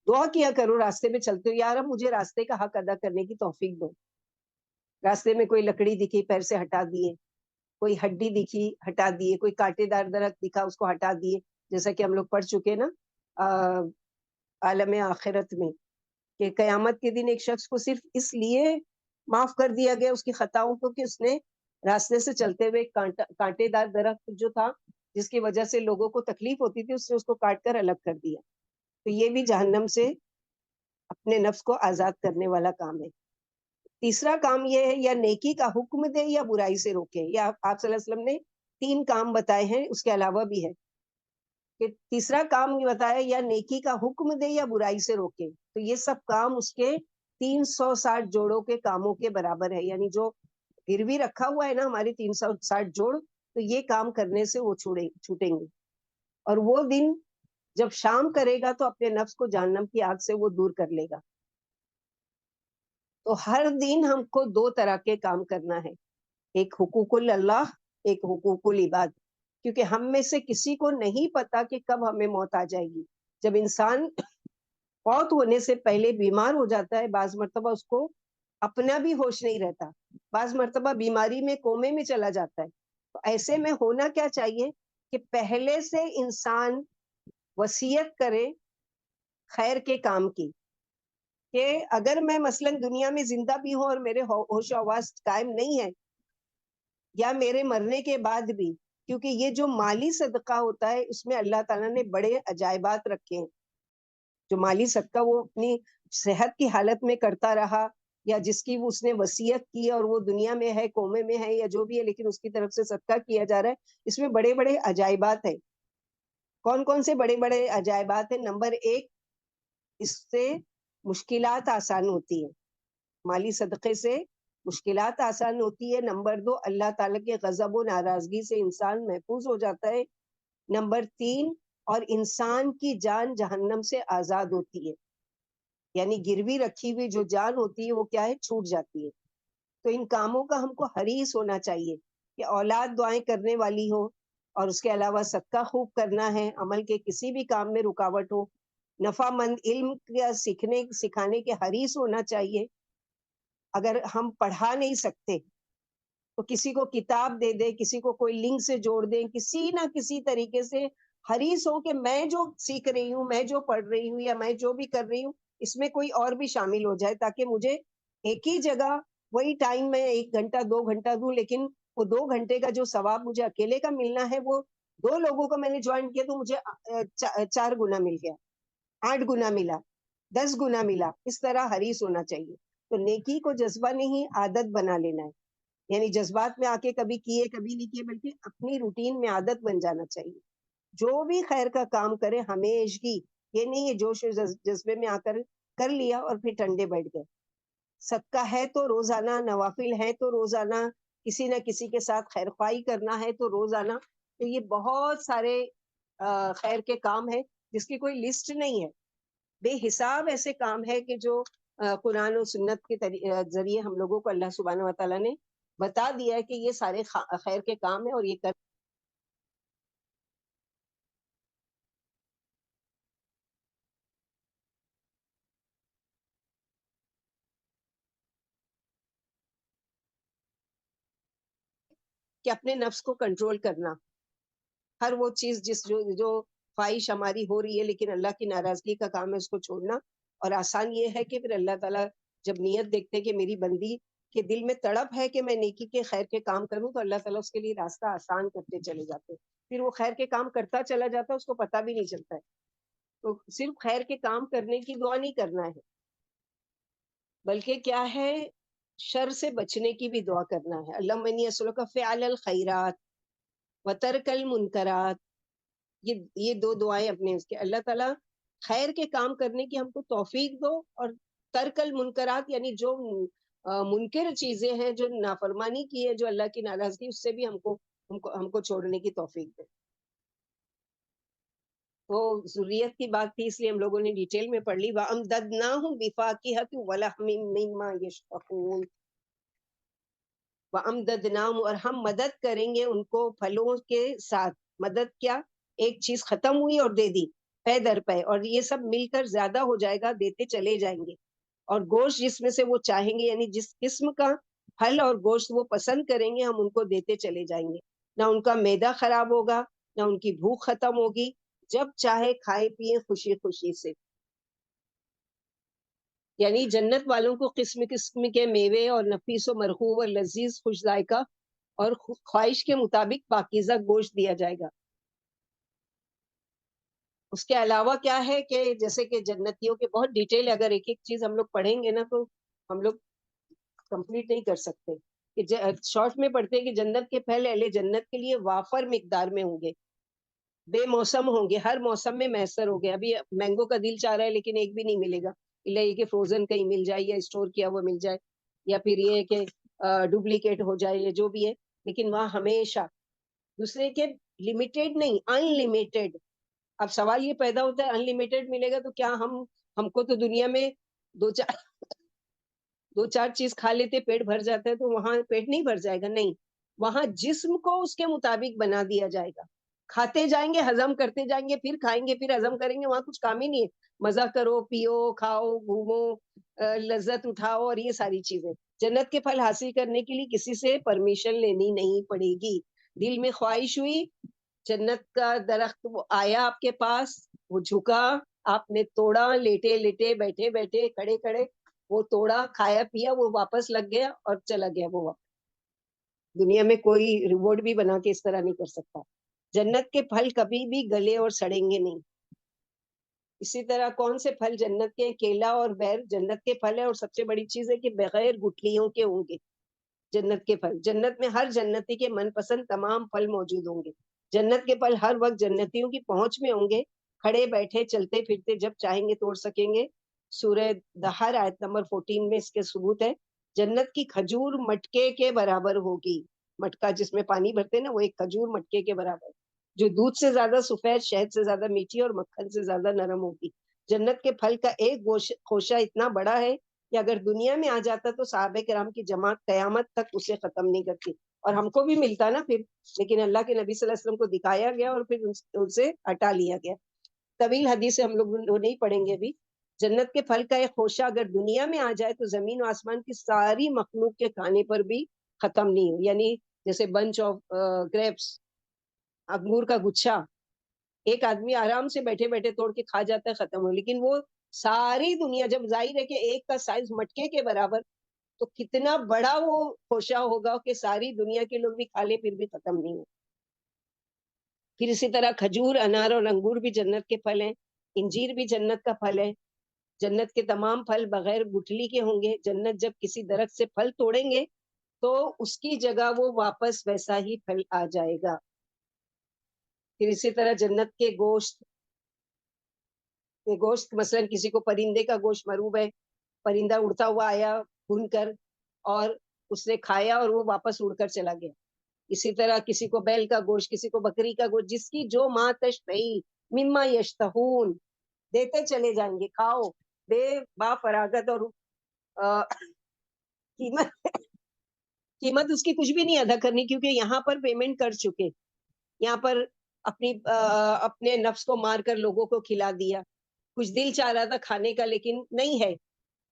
Speaker 1: دعا کیا کرو راستے میں چلتے ہو، یار اب مجھے راستے کا حق ادا کرنے کی توفیق دو. راستے میں کوئی لکڑی دکھی، پیر سے ہٹا دیے، کوئی ہڈی دکھی ہٹا دیے، کوئی کانٹے دار درخت دکھا اس کو ہٹا دیے، جیسا کہ ہم لوگ پڑھ چکے نا عالم آخرت میں، کہ قیامت کے دن ایک شخص کو صرف اس لیے معاف کر دیا گیا اس کی خطاؤں کو کہ اس نے راستے سے چلتے ہوئے کانٹے دار درخت جو تھا جس کی وجہ سے لوگوں کو تکلیف ہوتی تھی، اس نے اس کو کاٹ کر الگ کر دیا. تو یہ بھی جہنم سے اپنے نفس کو آزاد کرنے والا کام ہے. تیسرا کام یہ ہے، یا نیکی کا حکم دے یا برائی سے روکے. یا آپ صلی اللہ علیہ وسلم نے 3 کام بتائے ہیں، اس کے علاوہ بھی ہے کہ تیسرا کام یہ بتایا، یا نیکی کا حکم دے یا برائی سے روکے. تو یہ سب کام اس کے 360 جوڑوں کے کاموں کے برابر ہے. یعنی جو گروی رکھا ہوا ہے نا ہماری 360 جوڑ، تو یہ کام کرنے سے وہ چھوٹیں گے. اور وہ دن جب شام کرے گا تو اپنے نفس کو جہنم کی آگ سے وہ دور کر لے گا. تو ہر دن ہم کو 2 طرح کے کام کرنا ہے، ایک حقوق اللہ، ایک حقوق العباد. کیونکہ ہم میں سے کسی کو نہیں پتا کہ کب ہمیں موت آ جائے گی. جب انسان فوت ہونے سے پہلے بیمار ہو جاتا ہے، بعض مرتبہ اس کو اپنا بھی ہوش نہیں رہتا، بعض مرتبہ بیماری میں کومے میں چلا جاتا ہے. تو ایسے میں ہونا کیا چاہیے کہ پہلے سے انسان وصیت کرے خیر کے کام کی، کہ اگر میں مثلاً دنیا میں زندہ بھی ہوں اور میرے ہوش و حواس قائم نہیں ہے، یا میرے مرنے کے بعد بھی، کیونکہ یہ جو مالی صدقہ ہوتا ہے اس میں اللہ تعالیٰ نے بڑے عجائبات رکھے ہیں. جو مالی صدقہ وہ اپنی صحت کی حالت میں کرتا رہا، یا جس کی اس نے وصیت کی اور وہ دنیا میں ہے، کومے میں ہے، یا جو بھی ہے، لیکن اس کی طرف سے صدقہ کیا جا رہا ہے، اس میں بڑے بڑے عجائبات ہیں. کون کون سے بڑے بڑے عجائبات ہیں؟ نمبر 1، اس سے مشکلات آسان ہوتی ہیں. مالی صدقے سے مشکلات آسان ہوتی ہے. نمبر 2، اللہ تعالیٰ کے غضب و ناراضگی سے انسان محفوظ ہو جاتا ہے. نمبر 3، اور انسان کی جان جہنم سے آزاد ہوتی ہے. یعنی گروی رکھی ہوئی جو جان ہوتی ہے وہ کیا ہے؟ چھوٹ جاتی ہے. تو ان کاموں کا ہم کو حریص ہونا چاہیے کہ اولاد دعائیں کرنے والی ہو، اور اس کے علاوہ صدقہ خوب کرنا ہے، عمل کے کسی بھی کام میں رکاوٹ ہو، نفع مند علم کا سکھانے کے حریص ہونا چاہیے. اگر ہم پڑھا نہیں سکتے تو کسی کو کتاب دے دیں، کسی کو کوئی لنک سے جوڑ دیں، کسی نہ کسی طریقے سے حریص ہو کہ میں جو سیکھ رہی ہوں، میں جو پڑھ رہی ہوں، یا میں جو بھی کر رہی ہوں، اس میں کوئی اور بھی شامل ہو جائے، تاکہ مجھے ایک ہی جگہ وہی ٹائم میں 1 گھنٹہ 2 گھنٹہ دوں، لیکن وہ 2 گھنٹے کا جو ثواب مجھے اکیلے کا ملنا ہے، وہ 2 لوگوں کو میں نے جوائن کیا تو مجھے 4 گنا مل گیا، 8 گنا ملا، 10 گنا ملا. اس طرح حریص ہونا چاہیے. تو نیکی کو جذبہ نہیں، عادت بنا لینا ہے. یعنی جذبات میں آ کے کبھی کیے کبھی نہیں کیے، بلکہ اپنی روٹین میں عادت بن جانا چاہیے. جو بھی خیر کا کام کرے ہمیشگی، یہ نہیں ہے جوش و جذبے میں آ کر لیا اور پھر ٹنڈے بیٹھ گئے. صدقہ ہے تو روزانہ، نوافل ہے تو روزانہ، کسی نہ کسی کے ساتھ خیر خواہی کرنا ہے تو روزانہ. تو یہ بہت سارے خیر کے کام ہیں جس کی کوئی لسٹ نہیں ہے. بے حساب ایسے کام ہے کہ جو قرآن و سنت کے ذریعے ہم لوگوں کو اللہ سبحانہ و تعالیٰ نے بتا دیا ہے کہ یہ سارے خیر کے کام ہیں، اور یہ کہ اپنے نفس کو کنٹرول کرنا. ہر وہ چیز جو خواہش ہماری ہو رہی ہے لیکن اللہ کی ناراضگی کا کام ہے، اس کو چھوڑنا. اور آسان یہ ہے کہ پھر اللہ تعالیٰ جب نیت دیکھتے کہ میری بندی کے دل میں تڑپ ہے کہ میں نیکی کے خیر کے کام کروں، تو اللہ تعالیٰ اس کے لیے راستہ آسان کرتے چلے جاتے ہیں. پھر وہ خیر کے کام کرتا چلا جاتا ہے، اس کو پتہ بھی نہیں چلتا ہے. تو صرف خیر کے کام کرنے کی دعا نہیں کرنا ہے، بلکہ کیا ہے، شر سے بچنے کی بھی دعا کرنا ہے. اللہم انی اسألک فعل الخیرات وترک المنکرات. یہ 2 دعائیں اپنے اس کے. اللہ تعالیٰ خیر کے کام کرنے کی ہم کو توفیق دو، اور ترک المنکرات یعنی جو منکر چیزیں ہیں، جو نافرمانی کی ہے، جو اللہ کی ناراضگی، اس سے بھی ہم کو ہم کو چھوڑنے کی توفیق دے. تو ذریت کی بات تھی اس لیے ہم لوگوں نے ڈیٹیل میں پڑھ لی. وَأَمْدَدْنَاهُمْ بِفَاكِهَةٍ وَلَحْمٍ مِّمَّا يَشْتَهُونَ. وَأَمْدَدْنَاهُمْ, اور ہم مدد کریں گے ان کو پھلوں کے ساتھ. مدد کیا؟ ایک چیز ختم ہوئی اور دے دی پے در پے, اور یہ سب مل کر زیادہ ہو جائے گا, دیتے چلے جائیں گے. اور گوشت جس میں سے وہ چاہیں گے, یعنی جس قسم کا پھل اور گوشت وہ پسند کریں گے, ہم ان کو دیتے چلے جائیں گے. نہ ان کا معدہ خراب ہوگا, نہ ان کی بھوک ختم ہوگی, جب چاہے کھائے پیے خوشی خوشی سے. یعنی جنت والوں کو قسم قسم کے میوے اور نفیس و مرغوب اور لذیذ خوش ذائقہ اور خواہش کے مطابق پاکیزہ گوشت دیا جائے گا. اس کے علاوہ کیا ہے کہ جیسے کہ جنتیوں کے بہت ڈیٹیل, اگر ایک ایک چیز ہم لوگ پڑھیں گے نا تو ہم لوگ کمپلیٹ نہیں کر سکتے. کہ شارٹ میں پڑھتے ہیں کہ جنت کے پھل اہل جنت کے لیے وافر مقدار میں ہوں گے, بے موسم ہوں گے, ہر موسم میں میسر ہو گے. ابھی مینگو کا دل چاہ رہا ہے لیکن ایک بھی نہیں ملے گا, اللہ یہ کہ فروزن کہیں مل جائے یا اسٹور کیا ہوا مل جائے, یا پھر یہ کہ ڈپلیکیٹ ہو جائے, یا جو بھی ہے. لیکن وہاں ہمیشہ دوسرے کے لمیٹیڈ نہیں, ان لمیٹیڈ. اب سوال یہ پیدا ہوتا ہے ان لمیٹیڈ ملے گا تو کیا ہم کو تو دنیا میں دو چار چیز کھا لیتے پیٹ بھر جاتا ہے, تو وہاں پیٹ نہیں بھر جائے گا. نہیں, وہاں جسم کو اس کے مطابق بنا دیا جائے گا. کھاتے جائیں گے, ہضم کرتے جائیں گے, پھر کھائیں گے, پھر ہضم کریں گے. وہاں کچھ کام ہی نہیں ہے. مزہ کرو, پیو, کھاؤ, گھومو, لذت اٹھاؤ, اور یہ ساری چیزیں. جنت کے پھل حاصل کرنے کے لیے کسی سے پرمیشن لینی نہیں پڑے گی. دل میں خواہش ہوئی, جنت کا درخت وہ آیا آپ کے پاس, وہ جھکا, آپ نے توڑا, لیٹے لیٹے, بیٹھے بیٹھے, کھڑے کھڑے, وہ توڑا, کھایا پیا, وہ واپس لگ گیا اور چلا گیا. وہ دنیا میں کوئی ریوارڈ بھی بنا کے اس طرح نہیں کر سکتا. جنت کے پھل کبھی بھی گلے اور سڑیں گے نہیں. اسی طرح کون سے پھل جنت کے؟ کیلا اور بیر جنت کے پھل ہے, اور سب سے بڑی چیز ہے کہ بغیر گٹلیوں کے ہوں گے جنت کے پھل. جنت میں ہر جنتی کے من پسند تمام پھل موجود ہوں گے. جنت کے پھل ہر وقت جنتیوں کی پہنچ میں ہوں گے, کھڑے بیٹھے چلتے پھرتے جب چاہیں گے توڑ سکیں گے. سورہ دہر آیت نمبر 14 میں اس کے ثبوت ہے. جنت کی کھجور مٹکے کے برابر ہوگی. مٹکا جس میں پانی بھرتے نا, وہ ایک کھجور مٹکے کے برابر, جو دودھ سے زیادہ سفید, شہد سے زیادہ میٹھی اور مکھن سے زیادہ نرم ہوگی. جنت کے پھل کا ایک خوشہ اتنا بڑا ہے کہ اگر دنیا میں آ جاتا تو صحابہ کرام کی جماعت قیامت تک اسے ختم نہیں کرتی, اور ہم کو بھی ملتا نا پھر. لیکن اللہ کے نبی صلی اللہ علیہ وسلم کو دکھایا گیا اور پھر ان سے ہٹا لیا گیا. طویل حدیث ہم لوگ نہیں پڑھیں گے ابھی. جنت کے پھل کا ایک خوشہ اگر دنیا میں آ جائے تو زمین و آسمان کی ساری مخلوق کے کھانے پر بھی ختم نہیں ہو. یعنی جیسے بنچ آف گریپس, انگور کا گچھا, ایک آدمی آرام سے بیٹھے بیٹھے توڑ کے کھا جاتا ہے, ختم ہو. لیکن وہ ساری دنیا, جب ظاہر ہے کہ ایک کا سائز مٹکے کے برابر, تو کتنا بڑا وہ خوشہ ہوگا کہ ساری دنیا کے لوگ بھی کھا لے پھر بھی ختم نہیں ہو. پھر اسی طرح کھجور, انار اور انگور بھی جنت کے پھل ہیں. انجیر بھی جنت کا پھل ہے. جنت کے تمام پھل بغیر گٹلی کے ہوں گے. جنت جب کسی درخت سے پھل توڑیں گے تو اس کی جگہ وہ واپس ویسا ہی پھل آ جائے گا. پھر اسی طرح جنت کے گوشت مثلا کسی کو پرندے کا گوشت مرغوب ہے, پرندہ اڑتا ہوا آیا بھون کر اور اس نے کھایا اور وہ واپس اڑ کر چلا گیا. اسی طرح کسی کو بیل کا گوشت, کسی کو بکری کا گوشت, جس کی جو ماں تشتہی مما یشتہون, دیتے چلے جائیں گے. کھاؤ بے با فراغت, اور قیمت اس کی کچھ بھی نہیں ادا کرنی, کیونکہ یہاں پر پیمنٹ کر چکے. یہاں پر اپنے نفس کو مار کر لوگوں کو کھلا دیا. کچھ دل چاہ رہا تھا کھانے کا لیکن نہیں ہے,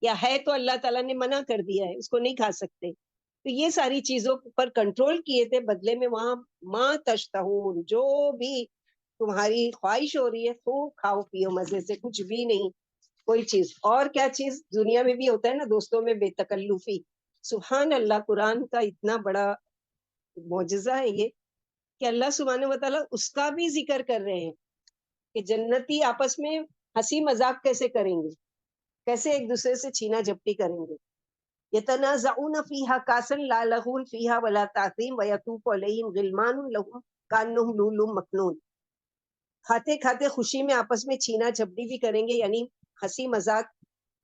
Speaker 1: یا ہے تو اللہ تعالیٰ نے منع کر دیا ہے, اس کو نہیں کھا سکتے. تو یہ ساری چیزوں پر کنٹرول کیے تھے. بدلے میں وہاں ماں تشتہون, جو بھی تمہاری خواہش ہو رہی ہے تو کھاؤ پیو مزے سے, کچھ بھی نہیں کوئی چیز. اور کیا چیز دنیا میں بھی ہوتا ہے نا دوستوں میں, بے تکلفی. سبحان اللہ, قرآن کا اتنا بڑا معجزہ ہے یہ کہ اللہ سبحانہ و تعالیٰ اس کا بھی ذکر کر رہے ہیں کہ جنتی آپس میں ہنسی مذاق کیسے کریں گے, کیسے ایک دوسرے سے چھینا جھپٹی کریں گے. یتنازعون فیہا کاسا لا لغو فیہا ولا تاثیم ویطوف علیہم غلمان لہم کانہم لؤلؤ مکنون. کھاتے کھاتے خوشی میں آپس میں چھینا جھپٹی بھی کریں گے, یعنی ہنسی مذاق.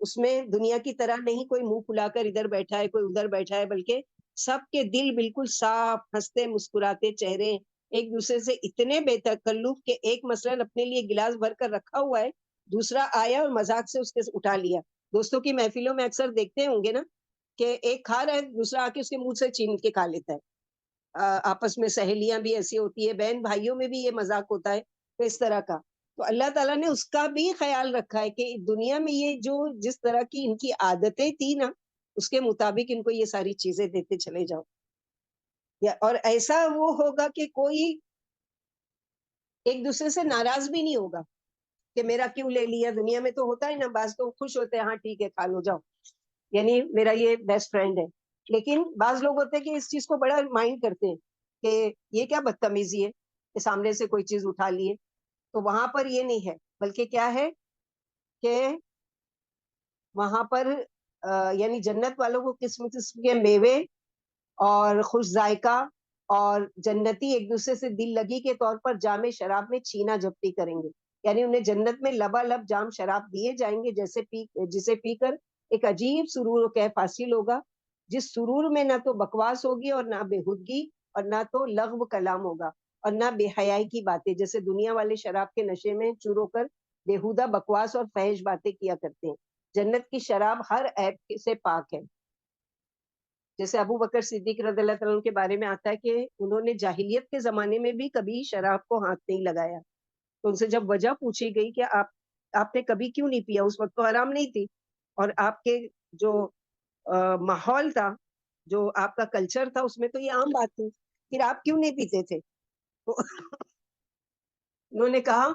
Speaker 1: اس میں دنیا کی طرح نہیں کوئی منہ پھلا کر ادھر بیٹھا ہے کوئی ادھر بیٹھا ہے, بلکہ سب کے دل بالکل صاف، ہنستے مسکراتے چہرے، ایک دوسرے سے اتنے بے تکلف کہ ایک مثلاً اپنے لیے گلاس بھر کر رکھا ہوا ہے، دوسرا آیا اور مذاق سے اس کے اٹھا لیا. دوستوں کی محفلوں میں اکثر دیکھتے ہوں گے نا کہ ایک کھا رہا ہے، دوسرا آ کے اس کے منہ سے چھین کے کھا لیتا ہے. آپس میں سہیلیاں بھی ایسی ہوتی ہے، بہن بھائیوں میں بھی یہ مذاق ہوتا ہے. تو اس طرح کا تو اللہ تعالیٰ نے اس کا بھی خیال رکھا ہے کہ دنیا میں یہ جو جس طرح کی ان کی عادتیں تھی نا، اس کے مطابق ان کو یہ ساری چیزیں دیتے چلے جاؤ. اور ایسا وہ ہوگا کہ کوئی ایک دوسرے سے ناراض بھی نہیں ہوگا کہ میرا کیوں لے لیا. دنیا میں تو ہوتا ہے نا، بعض تو خوش ہوتے ہیں، ہاں ٹھیک ہے کھا لو جاؤ، یعنی میرا یہ بیسٹ فرینڈ ہے. لیکن بعض لوگ ہوتے ہیں کہ اس چیز کو بڑا مائنڈ کرتے ہیں کہ یہ کیا بدتمیزی ہے کہ سامنے سے کوئی چیز اٹھا لیے. تو وہاں پر یہ نہیں ہے، بلکہ کیا ہے کہ وہاں پر یعنی جنت والوں کو قسم قسم کے میوے اور خوش ذائقہ اور جنتی ایک دوسرے سے دل لگی کے طور پر جام شراب میں چھینا جھپٹی کریں گے. یعنی انہیں جنت میں لبالب جام شراب دیے جائیں گے جسے پی کر ایک عجیب سرور و کیف حاصل ہوگا، جس سرور میں نہ تو بکواس ہوگی اور نہ بےہودگی اور نہ تو لغو کلام ہوگا اور نہ بے حیائی کی باتیں، جیسے دنیا والے شراب کے نشے میں چور ہو کر بےہودہ بکواس اور فحش باتیں کیا کرتے ہیں. جنت کی شراب ہر عیب سے پاک ہے. جیسے ابو بکر صدیق رضی اللہ تعالیٰ کے بارے میں آتا ہے کہ انہوں نے جاہلیت کے زمانے میں بھی کبھی شراب کو ہاتھ نہیں لگایا. تو ان سے جب وجہ پوچھی گئی کہ آپ نے کبھی کیوں نہیں پیا، اس وقت تو حرام نہیں تھی اور آپ کے جو ماحول تھا، جو آپ کا کلچر تھا، اس میں تو یہ عام بات تھی، پھر آپ کیوں نہیں پیتے تھے؟ تو انہوں نے کہا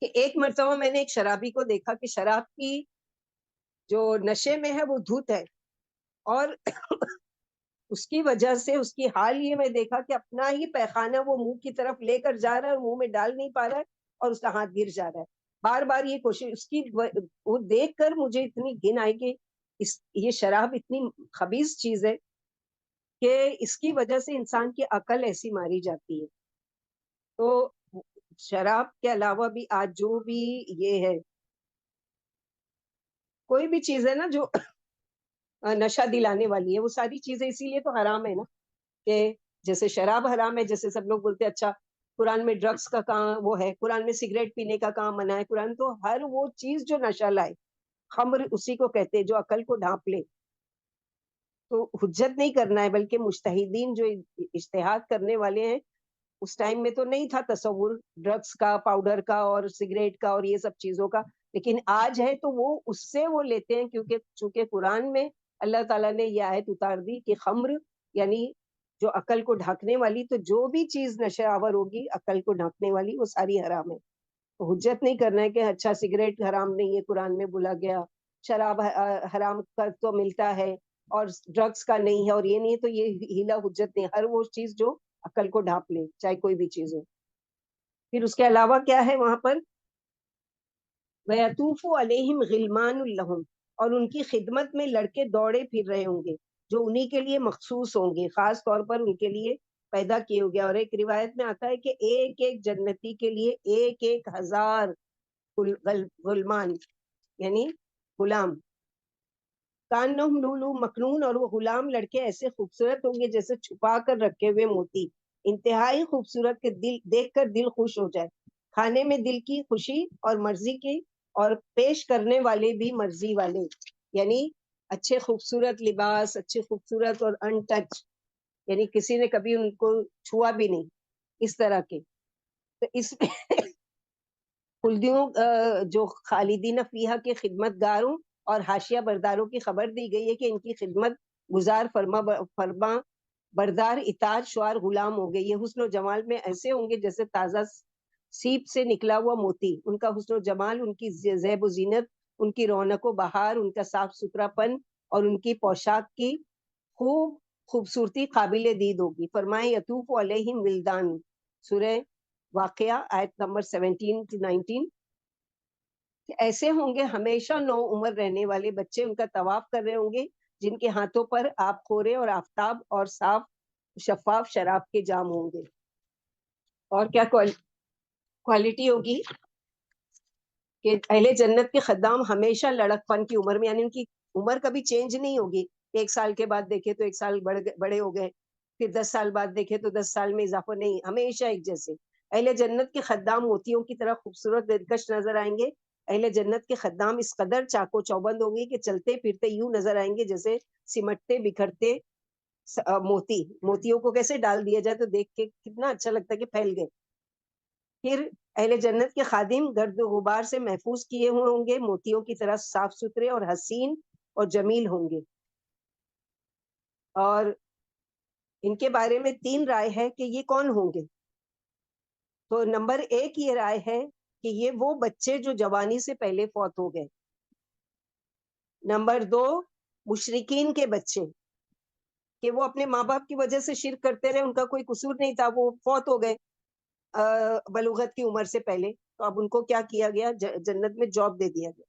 Speaker 1: کہ ایک مرتبہ میں نے ایک شرابی کو دیکھا کہ شراب کی جو نشے میں ہے وہ دھت ہے، اور اس کی وجہ سے اس کی حال یہ میں دیکھا کہ اپنا ہی پیخانہ وہ منہ کی طرف لے کر جا رہا ہے اور منہ میں ڈال نہیں پا رہا ہے اور اس کا ہاتھ گر جا رہا ہے. بار بار یہ کوشش اس کی وہ دیکھ کر مجھے اتنی گھن آئی کہ یہ شراب اتنی خبیث چیز ہے کہ اس کی وجہ سے انسان کی عقل ایسی ماری جاتی ہے. تو شراب کے علاوہ بھی آج جو بھی یہ ہے، کوئی بھی چیز ہے نا جو نشہ دلانے والی ہے، وہ ساری چیزیں اسی لیے تو حرام ہے نا، کہ جیسے شراب حرام ہے، جیسے سب لوگ بولتے ہیں اچھا قرآن میں ڈرگس کا کام وہ ہے، قرآن میں سگریٹ پینے کا کام منع ہے، قرآن تو ہر وہ چیز جو نشہ لائے، خمر اسی کو کہتے ہیں جو عقل کو ڈھانپ لے. تو حجت نہیں کرنا ہے، بلکہ مجتہدین جو اجتہاد کرنے والے ہیں، اس ٹائم میں تو نہیں تھا تصور ڈرگس کا، پاؤڈر کا اور سگریٹ کا اور یہ سب چیزوں کا، لیکن آج ہے تو وہ اس سے وہ لیتے ہیں، کیونکہ چونکہ قرآن میں اللہ تعالیٰ نے یہ آیت اتار دی کہ خمر یعنی جو عقل کو ڈھانکنے والی، تو جو بھی چیز نشہ آور ہوگی عقل کو ڈھانکنے والی وہ ساری حرام ہے. تو حجت نہیں کرنا ہے کہ اچھا سگریٹ حرام نہیں ہے، قرآن میں بولا گیا، شراب حرام کا تو ملتا ہے اور ڈرگس کا نہیں ہے اور یہ نہیں ہے، تو یہ ہیلا حجت نہیں. ہر وہ چیز جو عقل کو ڈھانپ لے، چاہے کوئی بھی چیز ہو. پھر اس کے علاوہ کیا ہے وہاں پر، وَيَطُوفُ عَلَيْهِمْ غِلْمَانٌ لَهُمْ، اور ان کی خدمت میں لڑکے دوڑے پھر رہے ہوں گے جو انہی کے لیے مخصوص ہوں گے، خاص طور پر ان کے لیے پیدا کیے ہوں گے. اور ایک روایت میں آتا ہے کہ ایک ایک جنتی کے لیے 1,000 غلمان یعنی غلام، کانہم لولو مکنون، اور وہ غلام لڑکے ایسے خوبصورت ہوں گے جیسے چھپا کر رکھے ہوئے موتی، انتہائی خوبصورت کے دل دیکھ کر دل خوش ہو جائے. کھانے میں دل کی خوشی اور مرضی کی، اور پیش کرنے والے بھی مرضی والے، یعنی اچھے خوبصورت لباس، اچھے خوبصورت اور ان ٹچ، یعنی کسی نے کبھی ان کو چھوا بھی نہیں، اس طرح کے. تو اس میں خلدیوں جو خالدین فیہا کے خدمت گاروں اور حاشیہ برداروں کی خبر دی گئی ہے کہ ان کی خدمت گزار فرما بردار اطاعت شعار غلام ہو گئے. یہ حسن و جمال میں ایسے ہوں گے جیسے تازہ سیپ سے نکلا ہوا موتی. ان کا حسن و جمال، ان کی زیب و زینت، ان کی رونق و بہار، ان کا صاف ستھرا پن اور ان کی پوشاک کی خوبصورتی قابل دید ہوگی. فرمائے یطوف علیہم ولدان، سورہ واقعہ آیت نمبر 17-19، کہ ایسے ہوں گے ہمیشہ نو عمر رہنے والے بچے ان کا طواف کر رہے ہوں گے، جن کے ہاتھوں پر آب خورے اور آفتاب اور صاف شفاف شراب کے جام ہوں گے. اور کیا کوالٹی ہوگی کہ اہل جنت کے خدام ہمیشہ لڑک پن کی عمر میں، یعنی ان کی عمر کبھی چینج نہیں ہوگی، ایک سال کے بعد دیکھے تو ایک سال بڑے ہو گئے، پھر 10 سال بعد دیکھے تو 10 سال میں اضافہ نہیں، ہمیشہ ایک جیسے۔ اہل جنت کے خدام موتیوں کی طرح خوبصورت دلکش نظر آئیں گے۔ اہل جنت کے خدام اس قدر چاق و چوبند ہوں گے کہ چلتے پھرتے یوں نظر آئیں گے جیسے سمٹتے بکھرتے موتیوں کو کیسے ڈال دیا جائے تو دیکھ کے کتنا اچھا لگتا ہے کہ پھیل گئے۔ پھر اہل جنت کے خادم گرد و غبار سے محفوظ کیے ہوئے ہوں گے، موتیوں کی طرح صاف ستھرے اور حسین اور جمیل ہوں گے۔ اور ان کے بارے میں 3 رائے ہے کہ یہ کون ہوں گے۔ تو نمبر 1 یہ رائے ہے کہ یہ وہ بچے جو جوانی سے پہلے فوت ہو گئے۔ نمبر 2 مشرکین کے بچے کہ وہ اپنے ماں باپ کی وجہ سے شرک کرتے رہے، ان کا کوئی قصور نہیں تھا، وہ فوت ہو گئے بلوغت کی عمر سے پہلے، تو اب ان کو کیا کیا گیا، جنت میں جاب دے دیا گیا۔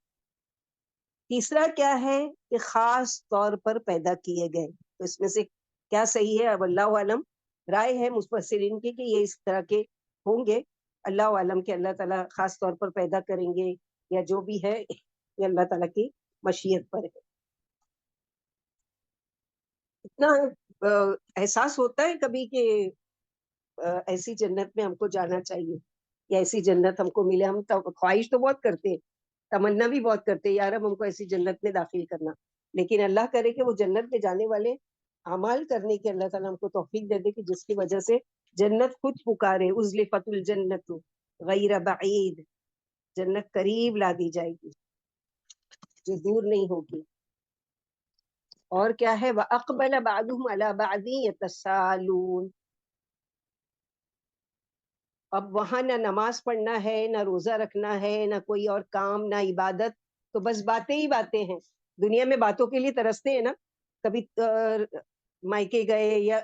Speaker 1: تیسرا کیا ہے کہ خاص طور پر پیدا کیے گئے، تو اس میں سے کیا صحیح ہے اب اللہ عالم، رائے ہے مفسرین کی کہ یہ اس طرح کے ہوں گے، اللہ عالم کہ اللہ تعالیٰ خاص طور پر پیدا کریں گے یا جو بھی ہے یہ اللہ تعالیٰ کی مشیت پر ہے۔ اتنا احساس ہوتا ہے کبھی کہ ایسی جنت میں ہم کو جانا چاہیے یا ایسی جنت ہم کو ملے، ہم خواہش تو بہت کرتے ہیں، تمنا بھی بہت کرتے ہیں، یار اب ہم کو ایسی جنت میں داخل کرنا، لیکن اللہ کرے کہ وہ جنت میں جانے والے اعمال کرنے کے اللہ تعالیٰ ہم کو توفیق دے دے کہ جس کی وجہ سے جنت خود پکارے، ازلفت الجنت غیر بعید، جنت قریب لا دی جائے گی جو دور نہیں ہوگی۔ اور کیا ہے وَأَقْبَلَ بَعْضُهُمْ عَلَى بَعْضٍ يَتَسَاءَلُونَ، اب وہاں نہ نماز پڑھنا ہے، نہ روزہ رکھنا ہے، نہ کوئی اور کام، نہ عبادت، تو بس باتیں ہی باتیں ہیں۔ دنیا میں باتوں کے لیے ترستے ہیں نا، کبھی مائکے گئے یا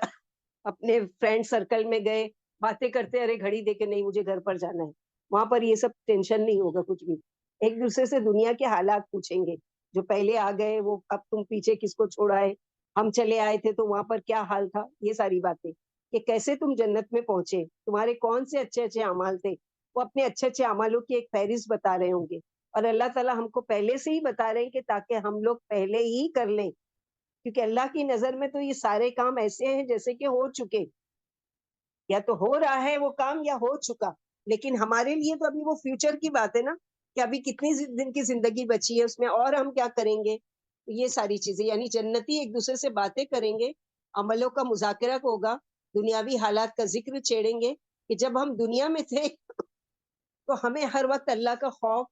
Speaker 1: اپنے فرینڈ سرکل میں گئے، باتیں کرتے، ارے گھڑی دے کے نہیں مجھے گھر پر جانا ہے، وہاں پر یہ سب ٹینشن نہیں ہوگا کچھ بھی، ایک دوسرے سے دنیا کے حالات پوچھیں گے، جو پہلے آ گئے وہ اب تم پیچھے کس کو چھوڑائے، ہم چلے آئے تھے تو وہاں پر کیا حال تھا، یہ ساری باتیں کہ کیسے تم جنت میں پہنچے، تمہارے کون سے اچھے اچھے اعمال تھے، وہ اپنے اچھے اچھے اعمالوں کی ایک فہرست بتا رہے ہوں گے، اور اللہ تعالیٰ ہم کو پہلے سے ہی بتا رہے ہیں کہ تاکہ ہم لوگ پہلے ہی کر لیں، کیونکہ اللہ کی نظر میں تو یہ سارے کام ایسے ہیں جیسے کہ ہو چکے، یا تو ہو رہا ہے وہ کام یا ہو چکا، لیکن ہمارے لیے تو ابھی وہ فیوچر کی بات ہے نا، کہ ابھی کتنی دن کی زندگی بچی ہے، اس میں اور ہم کیا کریں گے، یہ ساری چیزیں، یعنی جنتی ایک دوسرے سے باتیں کریں گے، عملوں کا مذاکرہ ہوگا، دنیاوی حالات کا ذکر چھیڑیں گے کہ جب ہم دنیا میں تھے تو ہمیں ہر وقت اللہ کا خوف،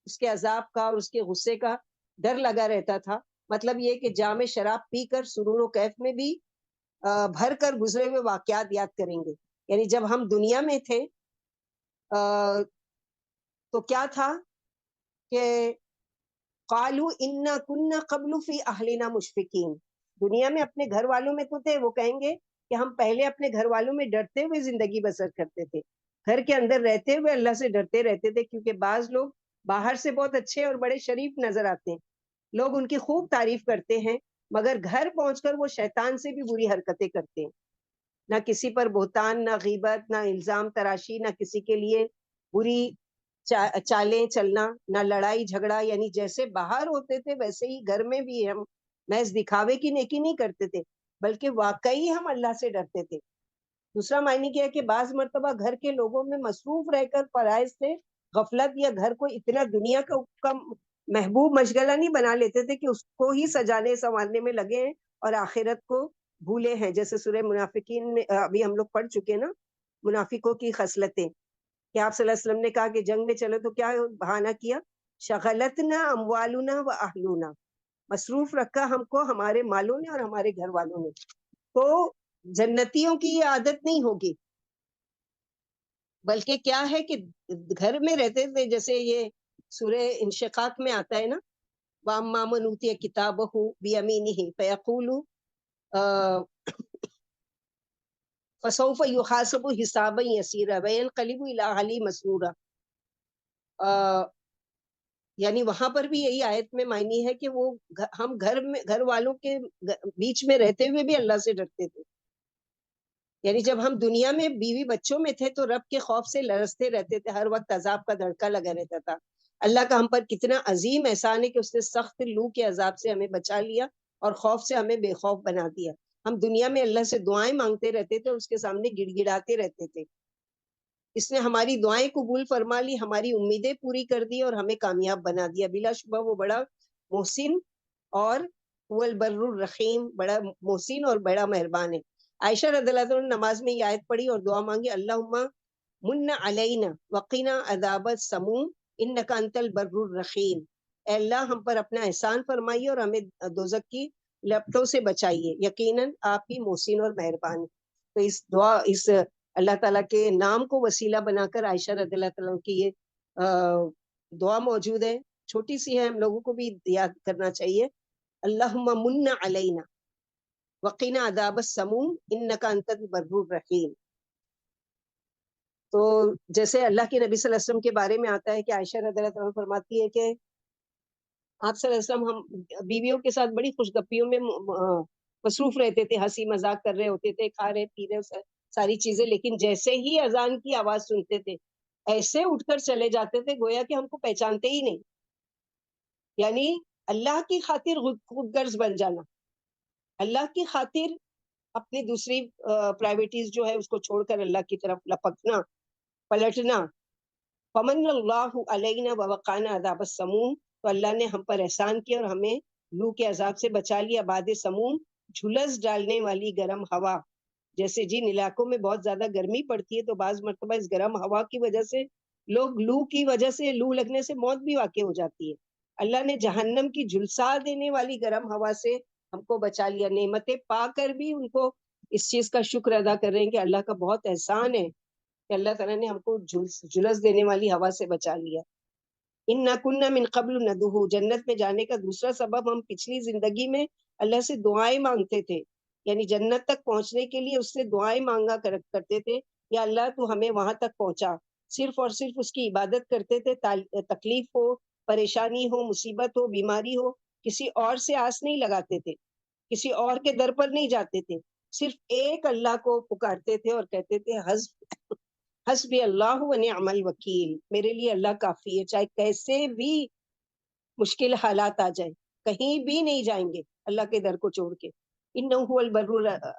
Speaker 1: اس کے عذاب کا اور اس کے غصے کا ڈر لگا رہتا تھا، مطلب یہ کہ جام شراب پی کر سرور و کیف میں بھی بھر کر گزرے ہوئے واقعات یاد کریں گے، یعنی جب ہم دنیا میں تھے تو کیا تھا کہ قالوا انا كنا قبل في اهلنا مشفقين، دنیا میں اپنے گھر والوں میں تو تھے، وہ کہیں گے کہ ہم پہلے اپنے گھر والوں میں ڈرتے ہوئے زندگی بسر کرتے تھے، گھر کے اندر رہتے ہوئے اللہ سے ڈرتے رہتے تھے، کیونکہ بعض لوگ باہر سے بہت اچھے اور بڑے شریف نظر آتے ہیں، لوگ ان کی خوب تعریف کرتے ہیں، مگر گھر پہنچ کر وہ شیطان سے بھی بری حرکتیں کرتے ہیں، نہ کسی پر بہتان، نہ غیبت، نہ الزام تراشی، نہ کسی کے لیے بری چالیں چلنا، نہ لڑائی جھگڑا، یعنی جیسے باہر ہوتے تھے ویسے ہی گھر میں بھی ہم محض دکھاوے کی نیکی نہیں کرتے تھے، بلکہ واقعی ہم اللہ سے ڈرتے تھے۔ دوسرا معنی کیا ہے کہ بعض مرتبہ گھر کے لوگوں میں مصروف رہ کر فرائض سے غفلت یا گھر کو اتنا دنیا کا محبوب مشغلہ نہیں بنا لیتے تھے کہ اس کو ہی سجانے سنوارنے میں لگے ہیں اور آخرت کو بھولے ہیں، جیسے سورہ منافقین میں ابھی ہم لوگ پڑھ چکے نا، منافقوں کی خصلتیں، کہ آپ صلی اللہ علیہ وسلم نے کہا کہ جنگ میں چلو تو کیا بہانہ کیا، شغلتنا اموالنا و اہلنا، مصروف رکھا ہم کو ہمارے مالوں نے اور ہمارے گھر والوں نے، تو جنتیوں کی یہ عادت نہیں ہوگی، بلکہ کیا ہے کہ گھر میں رہتے تھے، جیسے یہ سورہ انشقاق میں آتا ہے نا، وَأَمَّا مَنْ أُوتِيَ كِتَابَهُ بِيَمِينِهِ فَيَقُولُ فسوف يحاسب حسابا يسيرا وينقلب الى اهله مسرورا، یعنی وہاں پر بھی یہی آیت میں معنی ہے کہ وہ ہم گھر والوں کے بیچ میں رہتے ہوئے بھی اللہ سے ڈرتے تھے، یعنی جب ہم دنیا میں بیوی بچوں میں تھے تو رب کے خوف سے لرزتے رہتے تھے، ہر وقت عذاب کا دھڑکا لگا رہتا تھا، اللہ کا ہم پر کتنا عظیم احسان ہے کہ اس نے سخت لو کے عذاب سے ہمیں بچا لیا اور خوف سے ہمیں بے خوف بنا دیا. ہم دنیا میں اللہ سے دعائیں مانگتے رہتے تھے اور اس کے سامنے گڑ گڑاتے رہتے تھے. اس نے ہماری دعائیں قبول فرما لی, ہماری امیدیں پوری کر دی اور ہمیں کامیاب بنا دیا. بلا شبہ وہ بڑا محسن اور هو البر الرحیم, بڑا محسن اور بڑا مہربان ہے. عائشہ رضی اللہ عنہ نے نماز میں یہ آیت پڑھی اور دعا مانگی, اللہم من علینا وقنا عذاب السموم انک انت البر الرحیم. اے اللہ ہم پر اپنا احسان فرمائیے اور ہمیں دوزخ کی لپٹوں سے بچائیے, یقیناً آپ ہی محسن اور مہربان ہیں. تو اس دعا, اس اللہ تعالیٰ کے نام کو وسیلہ بنا کر عائشہ رضی اللہ تعالیٰ کی یہ دعا موجود ہے. چھوٹی سی ہے, ہم لوگوں کو بھی یاد کرنا چاہیے. اللہم من علینا وقنا عذاب السموم انک انت البر الرحیم. تو جیسے اللہ کے نبی صلی اللہ علیہ وسلم کے بارے میں آتا ہے کہ عائشہ رضی اللہ عنہ فرماتی ہے کہ آپ صلی اللہ علیہ وسلم ہم بیویوں کے ساتھ بڑی خوش گپیوں میں مصروف رہتے تھے, ہنسی مذاق کر رہے ہوتے تھے, کھا رہے پی رہے ساری چیزیں, لیکن جیسے ہی اذان کی آواز سنتے تھے ایسے اٹھ کر چلے جاتے تھے گویا کہ ہم کو پہچانتے ہی نہیں. یعنی اللہ کی خاطر خود غرض بن جانا, اللہ کی خاطر اپنی دوسری پرائیویٹیز جو ہے اس کو چھوڑ کر اللہ کی طرف لپکنا, پلٹنا. فمن اللہ علینا ووقانا عذاب السموم, تو اللہ نے ہم پر احسان کیا اور ہمیں لو کے عذاب سے بچا لیا. باد سموم, جھلس ڈالنے والی گرم ہوا. جیسے جن علاقوں میں بہت زیادہ گرمی پڑتی ہے تو بعض مرتبہ اس گرم ہوا کی وجہ سے لوگ لو کی وجہ سے, لو لگنے سے موت بھی واقع ہو جاتی ہے. اللہ نے جہنم کی جھلسا دینے والی گرم ہوا سے ہم کو بچا لیا. نعمتیں پا کر بھی ان کو اس چیز کا شکر ادا کر رہے ہیں کہ اللہ کا بہت احسان ہے کہ اللہ تعالیٰ نے ہم کو جھلس دینے والی ہوا سے بچا لیا. اِنَّا كُنَّا مِن قَبْلُ نَدْعُوهُ, جنت میں جانے کا دوسرا سبب ہم پچھلی زندگی میں اللہ سے دعائیں مانگتے تھے. یعنی جنت تک پہنچنے کے لیے اس سے دعائیں مانگا کرتے تھے, یا اللہ تو ہمیں وہاں تک پہنچا. صرف اور صرف اس کی عبادت کرتے تھے. تکلیف ہو, پریشانی ہو, مصیبت ہو, بیماری ہو, کسی اور سے آس نہیں لگاتے تھے, کسی اور کے در پر نہیں جاتے تھے. صرف ایک اللہ کو پکارتے تھے اور کہتے تھے حسبی اللہ و نعم الوکیل, میرے لیے اللہ کافی ہے. چاہے کیسے بھی مشکل حالات آ جائیں, کہیں بھی نہیں جائیں گے اللہ کے در کو چھوڑ کے. انہ هو البر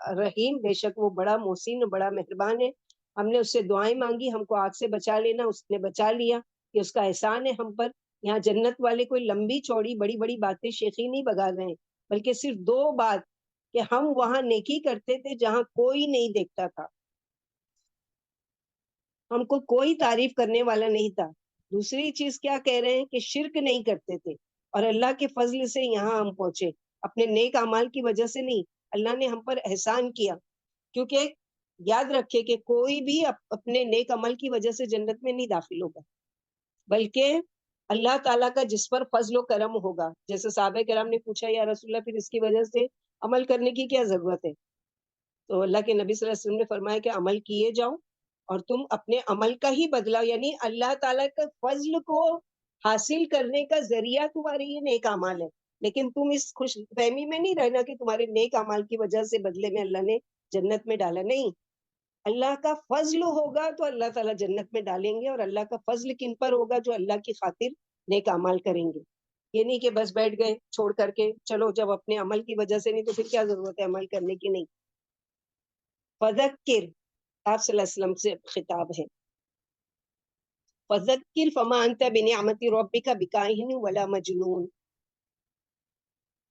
Speaker 1: الرحیم, بے شک وہ بڑا محسن اور بڑا مہربان ہے. ہم نے اس سے دعائیں مانگی, ہم کو آگ سے بچا لینا, اس نے بچا لیا. یہ اس کا احسان ہے ہم پر. یہاں جنت والے کوئی لمبی چوڑی بڑی بڑی باتیں شیخی نہیں بگا رہے ہیں, بلکہ صرف دو بات کہ ہم وہاں نیکی کرتے تھے جہاں کوئی نہیں دیکھتا تھا, ہم کو کوئی تعریف کرنے والا نہیں تھا. دوسری چیز کیا کہہ رہے ہیں کہ شرک نہیں کرتے تھے, اور اللہ کے فضل سے یہاں ہم پہنچے, اپنے نیک اعمال کی وجہ سے نہیں. اللہ نے ہم پر احسان کیا, کیونکہ یاد رکھے کہ کوئی بھی اپنے نیک عمل کی وجہ سے جنت میں نہیں داخل ہوگا, بلکہ اللہ تعالیٰ کا جس پر فضل و کرم ہوگا. جیسے صحابہ کرام نے پوچھا یا رسول اللہ پھر اس کی وجہ سے عمل کرنے کی کیا ضرورت ہے, تو اللہ کے نبی صلی اللہ علیہ وسلم نے فرمایا کہ عمل کیے جاؤ اور تم اپنے عمل کا ہی بدلا, یعنی اللہ تعالیٰ کا فضل کو حاصل کرنے کا ذریعہ تمہارے یہ نیک اعمال ہے. لیکن تم اس خوش فہمی میں نہیں رہنا کہ تمہارے نیک اعمال کی وجہ سے بدلے میں اللہ نے جنت میں ڈالا. نہیں, اللہ کا فضل ہوگا تو اللہ تعالیٰ جنت میں ڈالیں گے, اور اللہ کا فضل کن پر ہوگا, جو اللہ کی خاطر نیک اعمال کریں گے. یہ نہیں کہ بس بیٹھ گئے چھوڑ کر کے, چلو جب اپنے عمل کی وجہ سے نہیں تو پھر کیا ضرورت ہے عمل کرنے کی. نہیں, فذکر, آپ صلی اللہ علیہ وسلم سے خطاب ہے, فذکر فما انت بنعمت ربک بکاہن ولا مجنون.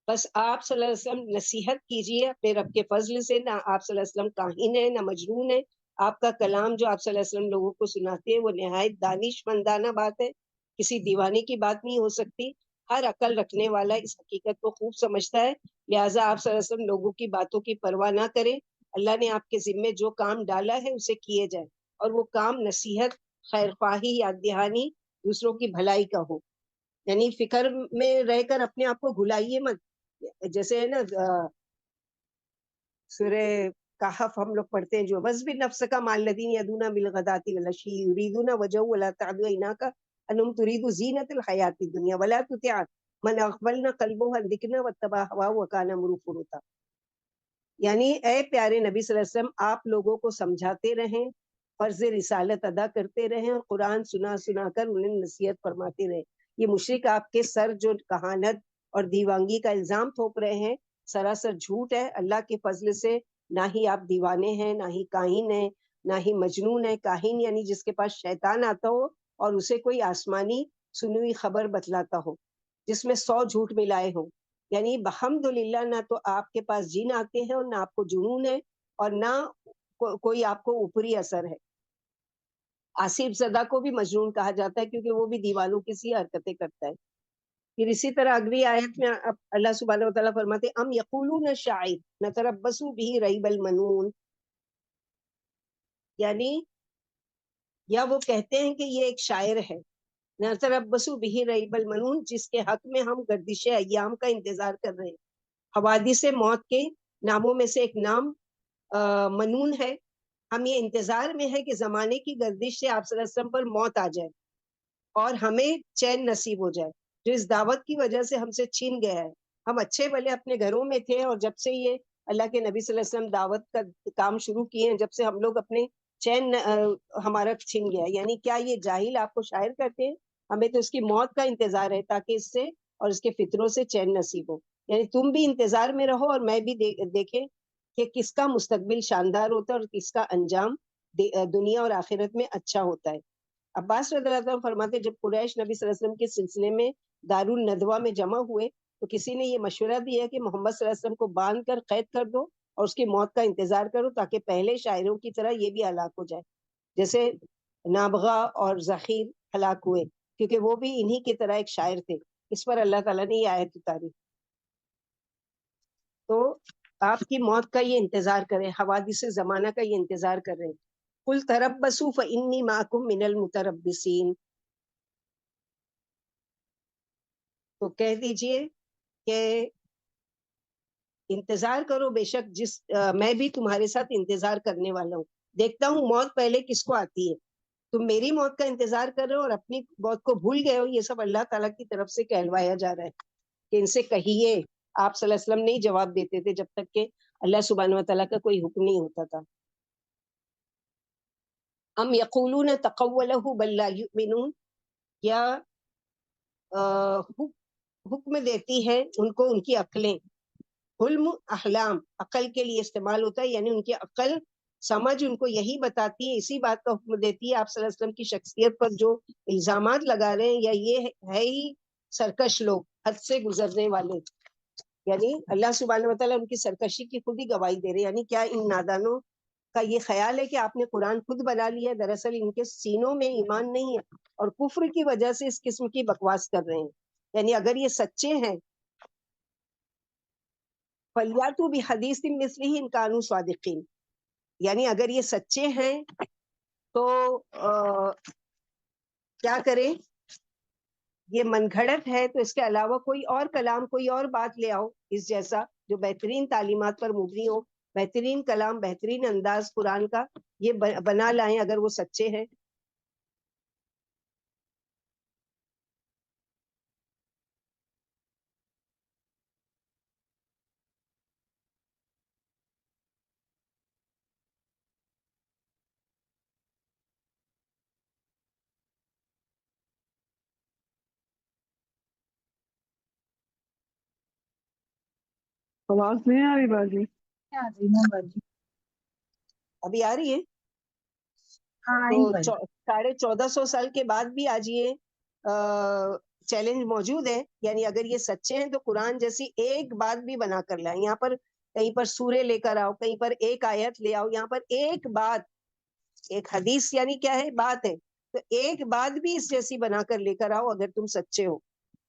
Speaker 1: بس آپ صلی اللہ علیہ وسلم نصیحت کیجئے اپنے رب کے فضل سے. نہ آپ صلی اللہ علیہ وسلم کاہن ہے نہ مجنون ہے. آپ کا کلام جو آپ صلی اللہ علیہ وسلم لوگوں کو سناتے ہیں وہ نہایت دانش مندانہ بات ہے, کسی دیوانے کی بات نہیں ہو سکتی. ہر عقل رکھنے والا اس حقیقت کو خوب سمجھتا ہے. لہٰذا آپ صلی اللہ علیہ وسلم لوگوں کی باتوں کی پرواہ نہ کریں. اللہ نے آپ کے ذمے جو کام ڈالا ہے اسے کیے جائے, اور وہ کام نصیحت, خیر خواہی, یاد دہانی, دوسروں کی بھلائی کا ہو. یعنی فکر میں رہ کر اپنے آپ کو بھلائیے مت. جیسے ہے نا سورہ کہف ہم لوگ پڑھتے ہیں جو وَاصْبِرْ نَفْسَكَ مَعَ الَّذِينَ يَدْعُونَ بِالْغَدَاةِ وَالْعَشِيِّ يُرِيدُونَ وَجْهَهُ وَلَا تَعْدُ عَيْنَاكَ عَنْهُمْ تُرِيدُ زِينَةَ الْحَيَاةِ الدُّنْيَا وَلَا تُطِعْ مَنْ أَغْفَلْنَا قَلْبَهُ عَنْ ذِكْرِنَا وَاتَّبَعَ هَوَاهُ وَكَانَ أَمْرُهُ فُرُطًا. یعنی اے پیارے نبی صلی اللہ علیہ وسلم, آپ لوگوں کو سمجھاتے رہیں, فرض رسالت ادا کرتے رہیں, اور قرآن سنا سنا کر انہیں نصیحت فرماتے رہیں. یہ مشرک آپ کے سر جو کہانت اور دیوانگی کا الزام تھوپ رہے ہیں, سراسر جھوٹ ہے. اللہ کے فضل سے نہ ہی آپ دیوانے ہیں، نہ ہی کاہن ہیں، نہ ہی مجنون ہے. کاہن یعنی جس کے پاس شیطان آتا ہو اور اسے کوئی آسمانی سنی ہوئی خبر بتلاتا ہو جس میں 100 جھوٹ ملائے ہوں. یعنی بحمدللہ نہ تو آپ کے پاس جن آتے ہیں اور نہ آپ کو جنون ہے اور نہ کوئی آپ کو اوپری اثر ہے. آصف زدہ کو بھی مجنون کہا جاتا ہے کیونکہ وہ بھی دیوانوں کی سی حرکتیں کرتا ہے. پھر اسی طرح اگلی آیت میں اللہ سبحانہ وتعالیٰ فرماتے ام یقولون شاعر نتربص به ریب المنون، یعنی یا وہ کہتے ہیں کہ یہ ایک شاعر ہے. نتربص به ریب المنون، جس کے حق میں ہم گردش ایام کا انتظار کر رہے ہیں. حوادث موت کے ناموں میں سے ایک نام منون ہے. ہم یہ انتظار میں ہے کہ زمانے کی گردش سے آپ صلی اللہ علیہ وسلم پر موت آ جائے اور ہمیں چین نصیب ہو جائے جو اس دعوت کی وجہ سے ہم سے چھین گیا ہے. ہم اچھے بھلے اپنے گھروں میں تھے اور جب سے یہ اللہ کے نبی صلی اللہ علیہ وسلم دعوت کا کام شروع کیے ہیں، جب سے ہم لوگ اپنے چین ہمارا چھن گیا. یعنی کیا یہ جاہل آپ کو شاعر کرتے ہیں؟ ہمیں تو اس کی موت کا انتظار ہے تاکہ اس سے اور اس کے فطروں سے چین نصیب ہو. یعنی تم بھی انتظار میں رہو اور میں بھی دیکھیں کہ کس کا مستقبل شاندار ہوتا ہے اور کس کا انجام دنیا اور آخرت میں اچھا ہوتا ہے. عباس رضی اللہ عنہ فرماتے جب قریش نبی صلی اللہ علیہ وسلم کے سلسلے میں دارالندوہ میں جمع ہوئے تو کسی نے یہ مشورہ دیا کہ محمد صلی اللہ علیہ وسلم کو باندھ کر قید کر دو اور اس کی موت کا انتظار کرو تاکہ پہلے شاعروں کی طرح یہ بھی ہلاک ہو جائے جیسے نابغہ اور ذخیر ہلاک ہوئے، کیونکہ وہ بھی انہی کی طرح ایک شاعر تھے. اس پر اللہ تعالیٰ نے یہ آیت اتاری. تو آپ کی موت کا یہ انتظار کریں، حوادث زمانہ کا یہ انتظار کر رہے ہیں. قل تربصوا فإني معكم من المتربصين، تو کہہ دیجئے کہ انتظار کرو، بے شک میں بھی تمہارے ساتھ انتظار کرنے والا ہوں. دیکھتا ہوں موت پہلے کس کو آتی ہے. تم میری موت کا انتظار کر رہے ہو اور اپنی موت کو بھول گئے ہو. یہ سب اللہ تعالیٰ کی طرف سے کہلوایا جا رہا ہے کہ ان سے کہیے. آپ صلی اللہ علیہ وسلم نہیں جواب دیتے تھے جب تک کہ اللہ سبحانہ وتعالیٰ کا کوئی حکم نہیں ہوتا تھا. ام یقولون تقولہ بل لا یؤمنون، یا حکم دیتی ہے ان کو ان کی عقلیں. حلم احلام عقل کے لیے استعمال ہوتا ہے، یعنی ان کی عقل سمجھ ان کو یہی بتاتی ہے، اسی بات کا حکم دیتی ہے. آپ صلی اللہ علیہ وسلم کی شخصیت پر جو الزامات لگا رہے ہیں یا یہ ہے ہی سرکش لوگ، حد سے گزرنے والے. یعنی اللہ سبحانہ وتعالیٰ ان کی سرکشی کی خود ہی گواہی دے رہے ہیں. یعنی کیا ان نادانوں کا یہ خیال ہے کہ آپ نے قرآن خود بنا لیا؟ دراصل ان کے سینوں میں ایمان نہیں ہے اور کفر کی وجہ سے اس قسم کی بکواس کر رہے ہیں. یعنی اگر یہ سچے ہیں فَلْيَأْتُوا بِحَدِيثٍ مِثْلِهِ إِن كَانُوا صَادِقِينَ، یعنی اگر یہ سچے ہیں تو کیا کریں؟ یہ من گھڑت ہے تو اس کے علاوہ کوئی اور کلام، کوئی اور بات لے آؤ اس جیسا جو بہترین تعلیمات پر مبنی ہو، بہترین کلام، بہترین انداز قرآن کا یہ بنا لائیں اگر وہ سچے ہیں.
Speaker 2: آواز نہیں آ رہی باجی؟
Speaker 1: ابھی آ رہی ہے؟
Speaker 3: ہاں
Speaker 1: تو 1450 سال کے بعد بھی آج یہ چیلنج موجود ہے. یعنی اگر یہ سچے ہیں تو قرآن جیسی ایک بات بھی بنا کر لائیں. یہاں پر کہیں پر سورے لے کر آؤ، کہیں پر ایک آیت لے آؤ، یہاں پر ایک بات، ایک حدیث یعنی کیا ہے؟ بات ہے. تو ایک بات بھی اس جیسی بنا کر لے کر آؤ اگر تم سچے ہو.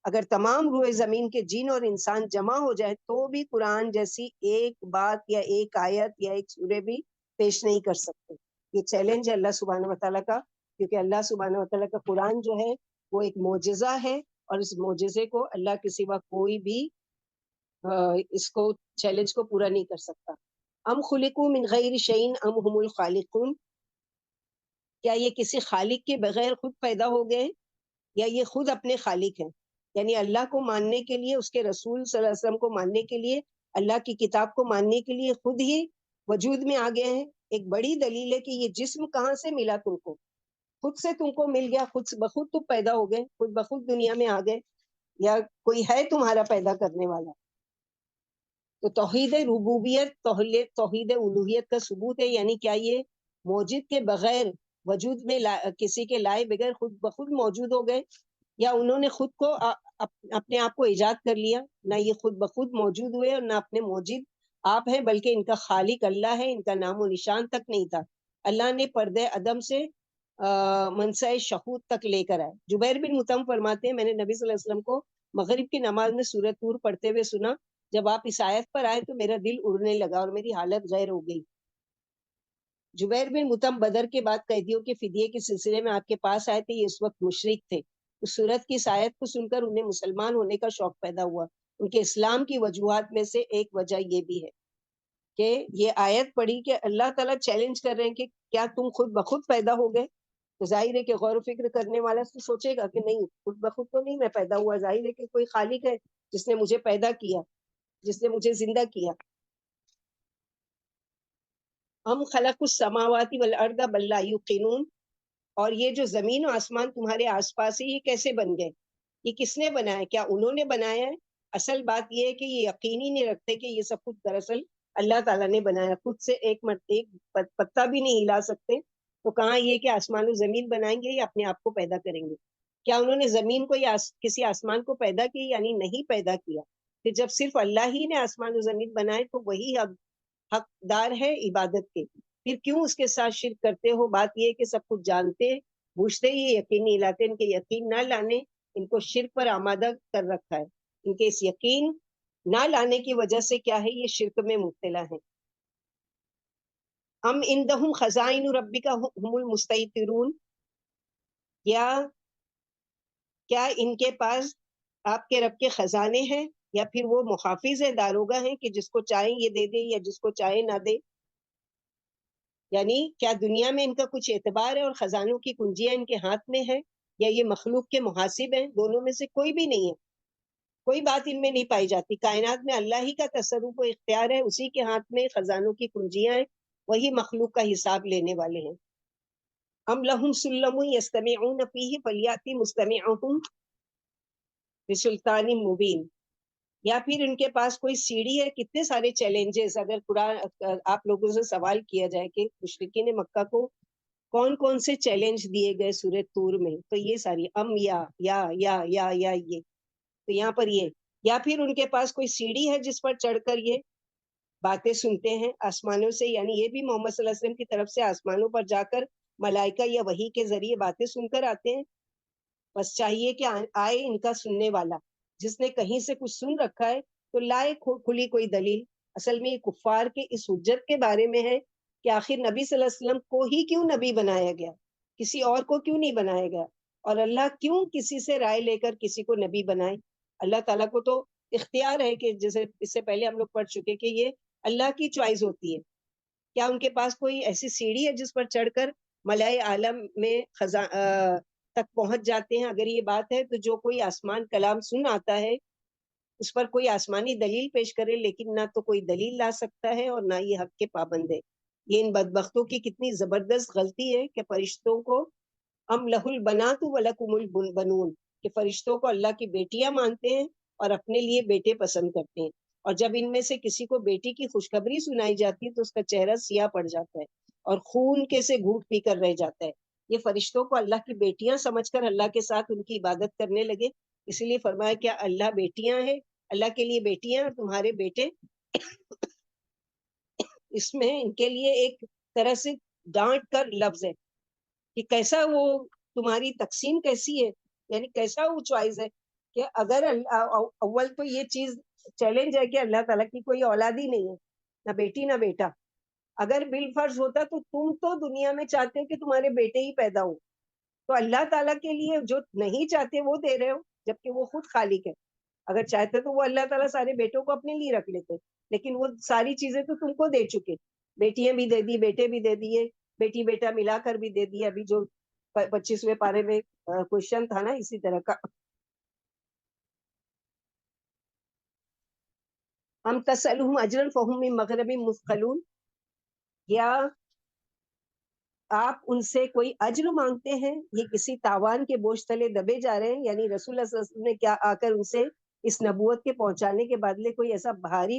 Speaker 1: اگر تمام روئے زمین کے جن اور انسان جمع ہو جائے تو بھی قرآن جیسی ایک بات یا ایک آیت یا ایک سورے بھی پیش نہیں کر سکتے. یہ چیلنج ہے اللہ سبحانہ وتعالیٰ کا، کیونکہ اللہ سبحانہ وتعالیٰ کا قرآن جو ہے وہ ایک معجزہ ہے اور اس معجزے کو اللہ کے سوا کوئی بھی اس کو چیلنج کو پورا نہیں کر سکتا. ام خلقوا من غیر شیء ام هم الخالقون، کیا یہ کسی خالق کے بغیر خود پیدا ہو گئے یا یہ خود اپنے خالق ہیں؟ یعنی اللہ کو ماننے کے لیے، اس کے رسول صلی اللہ علیہ وسلم کو ماننے کے لیے، اللہ کی کتاب کو ماننے کے لیے خود ہی وجود میں آ گئے ہیں. ایک بڑی دلیل ہے کہ یہ جسم کہاں سے ملا تم کو؟ خود سے تم کو مل گیا، خود بخود تم پیدا ہو گئے، خود بخود دنیا میں آ گئے، یا کوئی ہے تمہارا پیدا کرنے والا؟ تو توحید ربوبیت توحید الوہیت کا ثبوت ہے، یعنی کیا یہ موجود کے بغیر وجود میں کسی کے لائے بغیر خود بخود موجود ہو گئے، یا انہوں نے خود کو اپنے آپ کو ایجاد کر لیا؟ نہ یہ خود بخود موجود ہوئے اور نہ اپنے موجود آپ ہیں، بلکہ ان کا خالق اللہ ہے، ان کا نام و نشان تک نہیں تھا، اللہ نے پردے عدم سے منصع شہود تک لے کر آئے۔ جبیر بن مطعم فرماتے ہیں میں نے نبی صلی اللہ علیہ وسلم کو مغرب کی نماز میں سورۃ طور پڑھتے ہوئے سنا، جب آپ اس آیت پر آئے تو میرا دل اڑنے لگا اور میری حالت غیر ہو گئی۔ جبیر بن مطعم بدر کے بعد قیدیوں کے فدیے کے سلسلے میں آپ کے پاس آئے تھے، یہ اس وقت مشرک تھے۔ اس سورت کی اس آیت کو سن کر انہیں مسلمان ہونے کا شوق پیدا ہوا۔ ان کے اسلام کی وجوہات میں سے ایک وجہ یہ بھی ہے کہ یہ آیت پڑھی کہ اللہ تعالیٰ چیلنج کر رہے ہیں کہ کیا تم خود بخود پیدا ہو گئے؟ تو ظاہر ہے کہ غور و فکر کرنے والا تو سوچے گا کہ نہیں، خود بخود تو نہیں میں پیدا ہوا، ظاہر ہے کہ کوئی خالق ہے جس نے مجھے پیدا کیا، جس نے مجھے زندہ کیا۔ ہم خلق السماوات والارض بل لا یوقنون، اور یہ جو زمین و آسمان تمہارے آس پاس ہے یہ کیسے بن گئے؟ یہ کس نے بنایا؟ کیا انہوں نے بنایا ہے؟ اصل بات یہ ہے کہ یہ یقینی نہیں رکھتے کہ یہ سب کچھ دراصل اللہ تعالیٰ نے بنایا، خود سے ایک پتا بھی نہیں ہلا سکتے، تو کہاں یہ کہ آسمان و زمین بنائیں گے یا اپنے آپ کو پیدا کریں گے؟ کیا انہوں نے زمین کو یا کسی آسمان کو پیدا کیا؟ یعنی نہیں پیدا کیا۔ کہ جب صرف اللہ ہی نے آسمان و زمین بنائے تو وہی حقدار ہے عبادت کے، پھر کیوں اس کے ساتھ شرک کرتے ہو؟ بات یہ کہ سب کچھ جانتے بوجھتے ہی یقین نہیں لاتے، ان کے یقین نہ لانے ان کو شرک پر آمادہ کر رکھا ہے، ان کے اس یقین نہ لانے کی وجہ سے کیا ہے یہ شرک میں مبتلا ہے۔ ام عندہم خزائن ربک ہم المسیطرون، کیا ان کے پاس آپ کے رب کے خزانے ہیں یا پھر وہ محافظ ہیں، داروغہ ہیں کہ جس کو چاہیں یہ دے دے یا جس کو چاہے نہ دے؟ یعنی کیا دنیا میں ان کا کچھ اعتبار ہے اور خزانوں کی کنجیاں ان کے ہاتھ میں ہے، یا یہ مخلوق کے محاسب ہیں؟ دونوں میں سے کوئی بھی نہیں ہے، کوئی بات ان میں نہیں پائی جاتی۔ کائنات میں اللہ ہی کا تصرف و اختیار ہے، اسی کے ہاتھ میں خزانوں کی کنجیاں ہیں، وہی مخلوق کا حساب لینے والے ہیں۔ ام لہم سلم یستمعون فیہ فلیأتی مستمعہم بسلطان مبین، یا پھر ان کے پاس کوئی سیڑھی ہے؟ کتنے سارے چیلنجز اگر قرآن آپ لوگوں سے سوال کیا جائے کہ مشرکین مکہ کو کون کون سے چیلنج دیے گئے سورۃ طور میں، تو یہ ساری یہ تو یہاں پر یہ، یا پھر ان کے پاس کوئی سیڑھی ہے جس پر چڑھ کر یہ باتیں سنتے ہیں آسمانوں سے، یعنی یہ بھی محمد صلی اللہ علیہ وسلم کی طرف سے آسمانوں پر جا کر ملائکہ یا وحی کے ذریعے باتیں سن کر آتے ہیں؟ بس چاہیے کہ آئے ان کا سننے والا، جس نے کہیں سے کچھ سن رکھا ہے تو لائے کھلی کوئی دلیل۔ اصل میں یہ کفار کے اس حجت کے بارے میں ہے کہ آخر نبی صلی اللہ علیہ وسلم کو ہی کیوں نبی بنایا گیا، کسی اور کو کیوں نہیں بنایا گیا، اور اللہ کیوں کسی سے رائے لے کر کسی کو نبی بنائے؟ اللہ تعالیٰ کو تو اختیار ہے کہ جیسے اس سے پہلے ہم لوگ پڑھ چکے کہ یہ اللہ کی چوائس ہوتی ہے۔ کیا ان کے پاس کوئی ایسی سیڑھی ہے جس پر چڑھ کر ملائے عالم میں تک پہنچ جاتے ہیں؟ اگر یہ بات ہے تو جو کوئی آسمان کلام سن آتا ہے اس پر کوئی آسمانی دلیل پیش کرے، لیکن نہ تو کوئی دلیل لا سکتا ہے اور نہ یہ حق کے پابند ہے۔ یہ ان بدبختوں کی کتنی زبردست غلطی ہے کہ فرشتوں کو ام لہ البنات ولکم البنون، کہ فرشتوں کو اللہ کی بیٹیاں مانتے ہیں اور اپنے لیے بیٹے پسند کرتے ہیں، اور جب ان میں سے کسی کو بیٹی کی خوشخبری سنائی جاتی ہے تو اس کا چہرہ سیاہ پڑ جاتا ہے اور خون کے سے گھوٹ پی کر رہ جاتا ہے۔ یہ فرشتوں کو اللہ کی بیٹیاں سمجھ کر اللہ کے ساتھ ان کی عبادت کرنے لگے، اس لیے فرمایا کیا اللہ بیٹیاں ہیں، اللہ کے لیے بیٹیاں اور تمہارے بیٹے؟ اس میں ان کے لیے ایک طرح سے ڈانٹ کر لفظ ہے کہ کیسا وہ تمہاری تقسیم کیسی ہے، یعنی کیسا وہ چوائس ہے کہ اگر اول تو یہ چیز چیلنج ہے کہ اللہ تعالیٰ کی کوئی اولاد ہی نہیں ہے، نہ بیٹی نہ بیٹا۔ اگر بالفرض ہوتا تو تم تو دنیا میں چاہتے ہو کہ تمہارے بیٹے ہی پیدا ہو، تو اللہ تعالیٰ کے لیے جو نہیں چاہتے وہ دے رہے ہو، جبکہ وہ خود خالق ہے۔ اگر چاہتے تو وہ اللہ تعالیٰ سارے بیٹوں کو اپنے لیے رکھ لیتے، لیکن وہ ساری چیزیں تو تم کو دے چکے، بیٹیاں بھی دے دی، بیٹے بھی دے دیے، بیٹی بیٹا ملا کر بھی دے دیا۔ ابھی جو 25ویں پارے میں کوشچن تھا نا اسی طرح کا، ہم تسألہم اجرا فہم من مغرم مثقلون، یا آپ ان سے کوئی اجر مانگتے ہیں، یہ کسی تاوان کے بوجھ تلے دبے جا رہے ہیں؟ یعنی رسول اللہ صلی اللہ علیہ وسلم نے کیا آ کر ان سے اس نبوت کے پہنچانے کے بدلے کوئی ایسا بھاری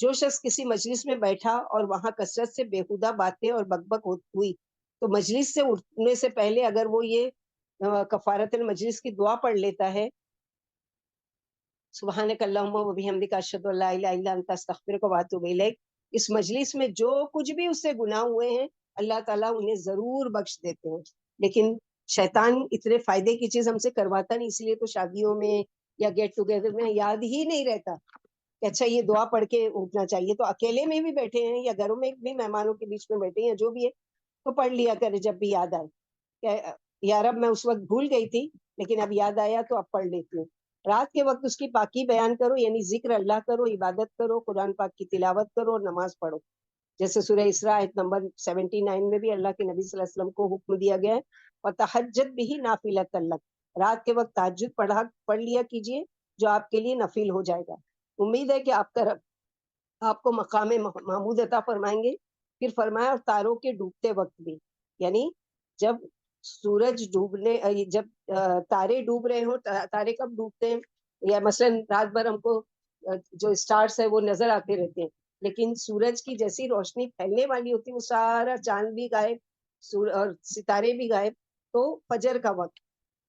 Speaker 1: جو شخص کسی مجلس میں بیٹھا اور وہاں کثرت سے بیہودہ باتیں اور بکبک ہوئی تو مجلس سے اٹھنے سے پہلے اگر وہ یہ کفارت المجلس کی دعا پڑھ لیتا ہے، سبحانک اللہم و بحمدک اشہد ان لا الہ الا انت استغفرک و اتوب الیک، اس مجلس میں جو کچھ بھی اس سے گناہ ہوئے ہیں اللہ تعالیٰ انہیں ضرور بخش دیتے ہیں. لیکن شیطان اتنے فائدے کی چیز ہم سے کرواتا نہیں، اس لیے تو شادیوں میں یا گیٹ ٹوگیدر میں یاد ہی نہیں رہتا کہ اچھا یہ دعا پڑھ کے اٹھنا چاہیے. تو اکیلے میں بھی بیٹھے ہیں یا گھروں میں بھی مہمانوں کے بیچ میں بیٹھے ہیں جو بھی ہے تو پڑھ لیا کرے جب بھی یاد آئے کہ یا رب میں اس وقت بھول گئی تھی لیکن اب یاد آیا تو اب پڑھ لیتی ہوں. رات کے وقت اس کی پاکی بیان کرو، یعنی ذکر اللہ کرو، عبادت کرو، قرآن پاک کی تلاوت کرو اور نماز پڑھو. جیسے سورہ اسراء آیت نمبر 79 میں بھی اللہ کے نبی صلی اللہ علیہ وسلم کو حکم دیا گیا ہے وَتَحَجَّدْ بِهِ نَافِلَةً لَكَ، رات کے وقت تہجد پڑھ لیا کیجئے جو آپ کے لیے نفل ہو جائے گا. امید ہے کہ آپ کا رب آپ کو مقام محمود عطا فرمائیں گے. پھر فرمایا اور تاروں کے ڈوبتے وقت بھی، یعنی جب سورج ڈوبنے، جب تارے ڈوب رہے ہوں. تارے کب ڈوبتے ہیں؟ یا مثلا رات بھر ہم کو جو اسٹارز ہے وہ نظر آتے رہتے ہیں، لیکن سورج کی جیسی روشنی پھیلنے والی ہوتی ہے وہ سارا چاند بھی غائب اور ستارے بھی غائب. تو فجر کا وقت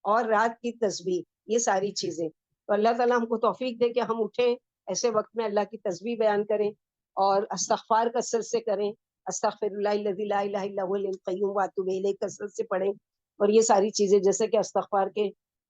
Speaker 1: اور رات کی تسبیح، یہ ساری چیزیں. تو اللہ تعالیٰ ہم کو توفیق دے کہ ہم اٹھیں ایسے وقت میں اللہ کی تسبیح بیان کریں اور استغفار کثرت سے کریں. استغفر اللہ الذی لا الہ الا هو الحی القیوم واتوب الیہ کثرت سے پڑھیں. اور یہ ساری چیزیں جیسے کہ استغفار کے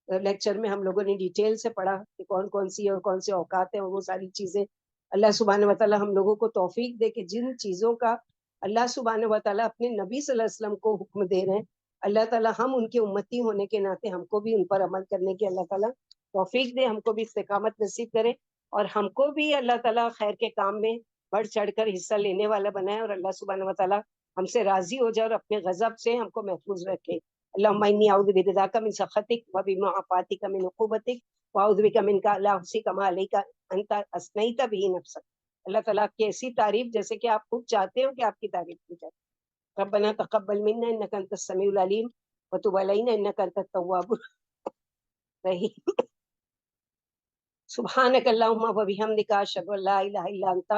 Speaker 1: لیکچر میں ہم لوگوں نے ڈیٹیل سے پڑھا کہ کون کون سی اور کون سے اوقات ہیں اور وہ ساری چیزیں. اللہ سبحانہ وتعالی ہم لوگوں کو توفیق دے کہ جن چیزوں کا اللہ سبحانہ وتعالی اپنے نبی صلی اللہ علیہ وسلم کو حکم دے رہے ہیں، اللہ تعالیٰ ہم ان کے امتی ہونے کے ناطے ہم کو بھی ان پر عمل کرنے کی اللہ تعالیٰ توفیق دے، ہم کو بھی استقامت نصیب کرے اور ہم کو بھی اللہ تعالیٰ خیر کے کام میں بڑھ چڑھ کر حصہ لینے والا بنائے اور اللہ سبحانہ وتعالی ہم سے راضی ہو جائے اور اپنے غضب سے ہم کو محفوظ رکھے. اللہم انی اعوذ برضاک من سخطک وبمعافاتک من عقوبتک واعوذ بک منک لا احصی کما علیک انت اثنیت بہ نفسک. اللہ تعالیٰ کی ایسی تعریف جیسے کہ آپ خود چاہتے ہو کہ آپ کی تعریف کی جائے. ربنا تقبل منا انک انت السمیع العلیم وتب علینا انک انت التواب الرحیم. سبحانک اللہم وبحمدک اشہد ان لا الہ الا انت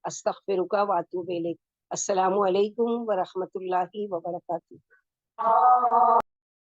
Speaker 1: استغفرک واتوب الیک. السلام علیکم ورحمۃ اللہ وبرکاتہ.